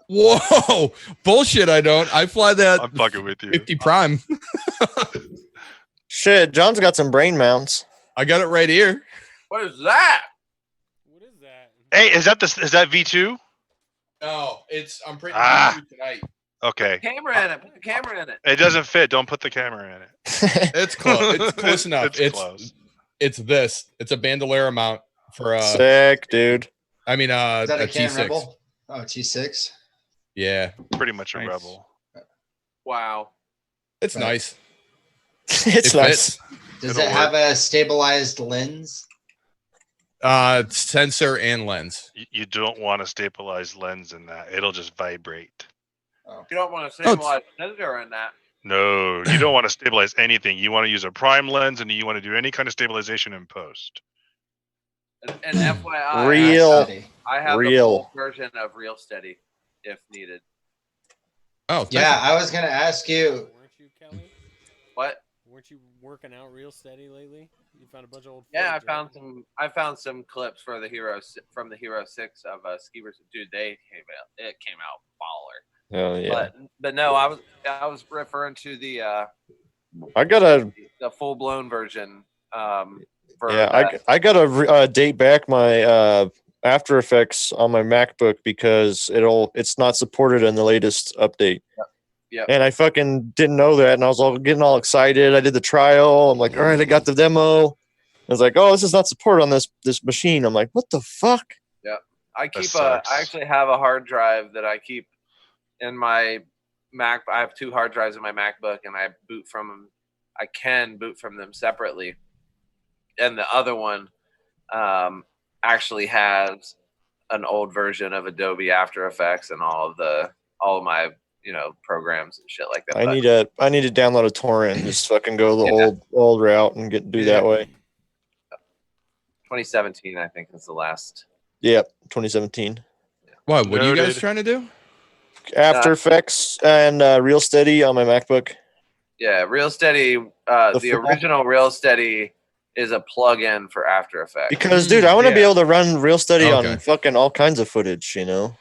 Whoa. Bullshit, I don't. I fly that I'm fucking with you. 50 Prime. Shit, John's got some brain mounts. I got it right here. What is that? What is that? Hey, is that V2? No, I'm printing Ah. tonight. Okay. Camera in it. Put the camera in it. It doesn't fit. Don't put the camera in it. It's close. It's close enough. It's close. It's this. It's a bandolera mount for Sick, dude. I mean Is that a a Can T6. Rebel? Oh, T6. Yeah. Pretty much a Nice. rebel. Wow. It's Right. nice. It's It nice. fits. Does It'll it have a stabilized lens? Sensor and lens. You don't want a stabilized lens in that. It'll just vibrate. You don't want to Oh, stabilize sensor in that. No, you don't want to stabilize anything. You want to use a prime lens, and you want to do any kind of stabilization in post. And FYI, Real. I have the Real. full version of Real Steady if needed. Oh, thank Yeah, I was gonna ask you. Weren't you, Kelly? What? Weren't you working out real steady lately? You found a bunch of old. Yeah, footage, right? I found some clips for the from the Hero 6 of Skeevers. Dude, it came out baller. Oh yeah. But no, I was referring to the I gotta. the full blown version. For Yeah, that. I gotta date back my After Effects on my MacBook because it's not supported in the latest update. Yep. And I fucking didn't know that, and I was getting all excited. I did the trial. I'm like, all right, I got the demo. I was like, oh, this is not supported on this machine. I'm like, what the fuck? I keep sucks. I actually have a hard drive that I keep in my Mac. I have 2 hard drives in my MacBook, and I boot from them. I can boot from them separately, and the other one actually has an old version of Adobe After Effects and all of my programs and shit like that. I need to download a torrent and just fucking go the old route and do that way. 2017, I think, is the last. Yep, 2017. What are you guys Noted. trying to do? After Effects and Real Steady on my MacBook. Yeah, Real Steady. The full- original Real Steady is a plug-in for After Effects. Because, dude, I want to be Yeah. able to run Real Steady Okay. on fucking all kinds of footage, you know?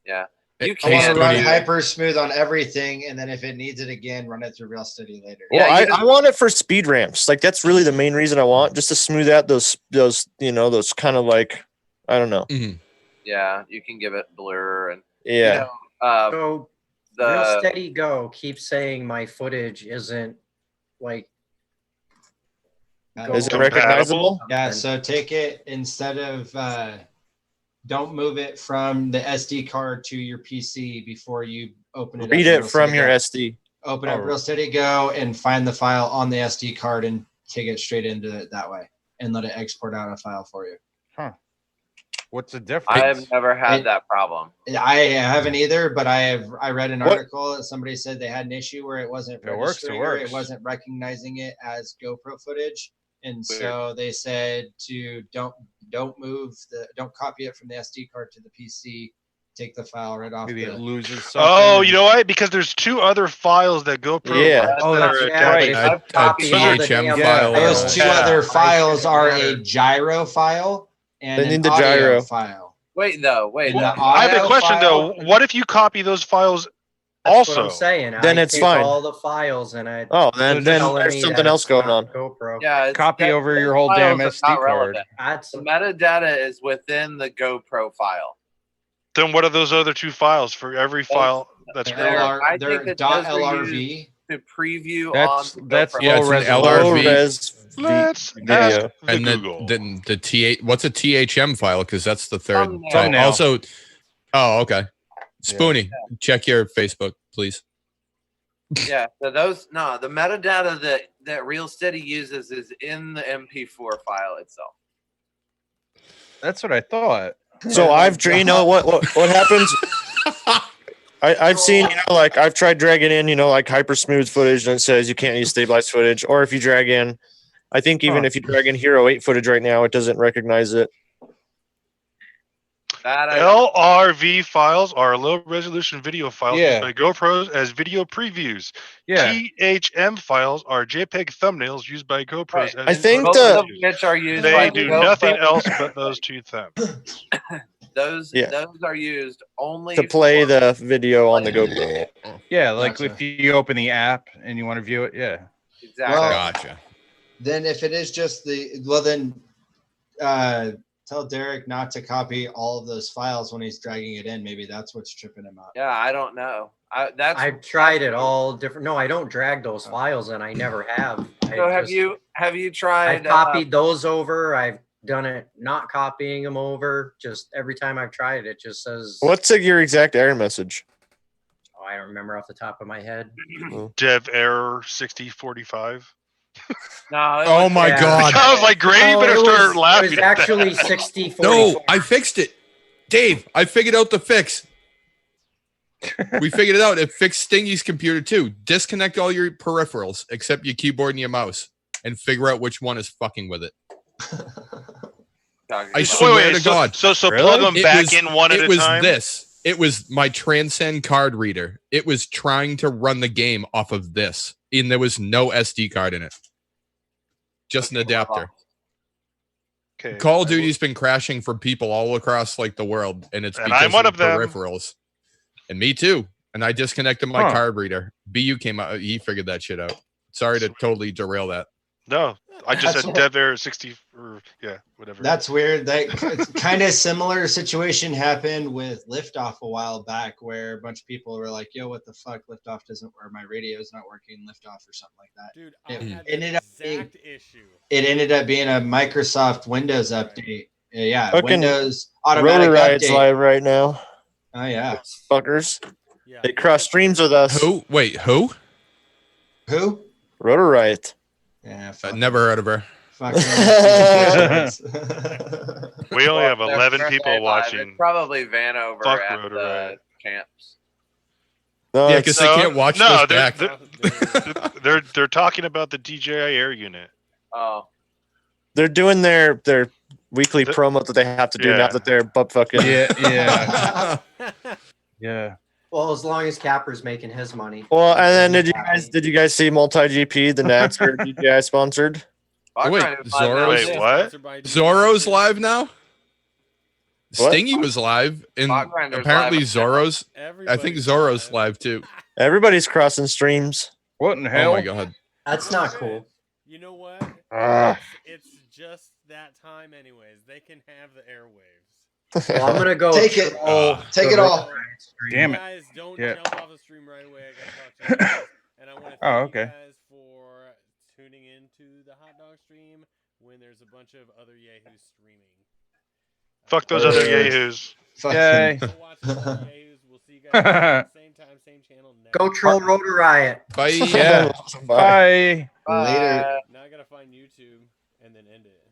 Yeah, Hey, you I want can. to run Studio. hyper smooth on everything, and then if it needs it again, run it through Real Steady later. Yeah, Well, you just- I want it for speed ramps. Like, that's really the main reason I want, just to smooth out those kind of like, I don't know. Mhm. Yeah, you can give it blur and Yeah. So Real the Steady Go keeps saying my footage isn't like. Is it go- recognizable? Yeah, so take it instead of don't move it from the SD card to your PC before you open it. Read up in it Real from Steady your Go. SD. Open up Oh. Real Steady Go and find the file on the SD card and take it straight into it that way. and let it export out a file for you. What's the difference? I have never had that problem. I haven't either, but I read an article that somebody said they had an issue where it wasn't registering or it wasn't recognizing it as GoPro footage. And so they said to don't copy it from the SD card to the PC. Take the file right off. Maybe it loses something. Oh, you know what? Because there's 2 other files that GoPro. Yeah. Oh, that's right. A THM file. Those 2 other files are a gyro file and They need an the audio gyro file. Wait, though. Wait. And the I have a audio question file- though. What if you copy those files That's also? what I'm saying. Then I it's take fine. all the files and I. Then telling there's me something that else it's going not on. GoPro. Yeah, Copy over your whole damn SD card. That's The metadata is within the GoPro file. Then what are those other 2 files for every file that's GoPro? I they're think that those were .lrv. used to preview That's on that's GoPro. Yeah, low it's an resolution. LRV. Let's video. ask the And Google. the TH, what's a THM file? Because that's the third. Thumbnail. type. Thumbnail. Also, oh, okay. Spoonie, check your Facebook, please. Yeah, so the metadata that Real Steady uses is in the MP4 file itself. That's what I thought. So what happens? I've seen, like I've tried dragging in, like hyper smooth footage and it says you can't use stabilized footage. Or if you drag in, I think even if you drag in Hero 8 footage right now, it doesn't recognize it. LRV files are low-resolution video files used by GoPros as video previews. Yeah. THM files are JPEG thumbnails used by GoPros as I think Both of which are used they by do GoPro. nothing else but those 2 thumbs. Those are used only to play the video on the GoPro. Yeah, like if you open the app and you want to view it, Exactly. Well, Gotcha. Then if it is just tell Derek not to copy all of those files when he's dragging it in. Maybe that's what's tripping him up. Yeah, I don't know. I've tried it all different. No, I don't drag those files, and I never have. So have you tried? I've copied those over. I've done it not copying them over. Just every time I've tried it, it just says. What's your exact error message? Oh, I don't remember off the top of my head. Dev error 6045. No. Oh my God. I was like, great. You better start laughing. It was actually 6044. No, I fixed it. Dave, I figured out the fix. We figured it out. It fixed Stingy's computer too. Disconnect all your peripherals except your keyboard and your mouse and figure out which one is fucking with it. I swear to God. So plug them back in one at a time? It was my Transcend card reader. It was trying to run the game off of this, and there was no SD card in it. Just an adapter. Okay. Call of Duty's been crashing for people all across like the world, and it's because I'm one of of them. peripherals. And me too. And I disconnected my card reader. BU came out. He figured that shit out. Sorry to totally derail that. No, I just said dev error 60 or whatever. That's weird. That kind of similar situation happened with Liftoff a while back, where a bunch of people were like, "Yo, what the fuck? Liftoff doesn't work. My radio's not working. Liftoff or something like that." Dude, I had ended the up exact issue. It ended up being a Microsoft Windows update. Yeah, Fucking Windows automatic Rotor Riot's update. live right now. Oh yeah, Those fuckers. Yeah. They cross streams with us. Who? Wait, who? Who? Rotor Riot. Yeah, I never heard of her. We only have They're 11 live. people watching. It's probably Vanover Fuck at Rotor the Riot. camps. No, Yeah, it's- because they can't watch this back. They're talking about the DJI Air unit. Oh. they're doing their weekly promo that they have to do now that they're butt fucking. Yeah. Yeah. Well, as long as Capper's making his money. Well, and then did you guys see Multi GP? The Nats are DJI sponsored. Wait, Zorro's Wait, what? Zorro's live now? What? Stingy was live, and Bot Grinder's apparently live. Zorro's. I think Zorro's live too. Everybody's crossing streams. What in hell? Oh my God. That's not cool. You know what? It's just that time anyways. They can have the airwaves. Well, I'm gonna go Take it. Take it all. Damn it. Guys, don't Yeah. jump off the stream right away. I gotta talk to you guys. And I want to thank okay. you guys for tuning into the hot dog stream when there's a bunch of other yahoos streaming. Fuck those other yahoos. Yay. Go watch the other yahoos. We'll see you guys same time, same channel. Next Go troll Rotor Riot. Bye. Yeah. Bye. Later. Now I gotta find YouTube and then end it.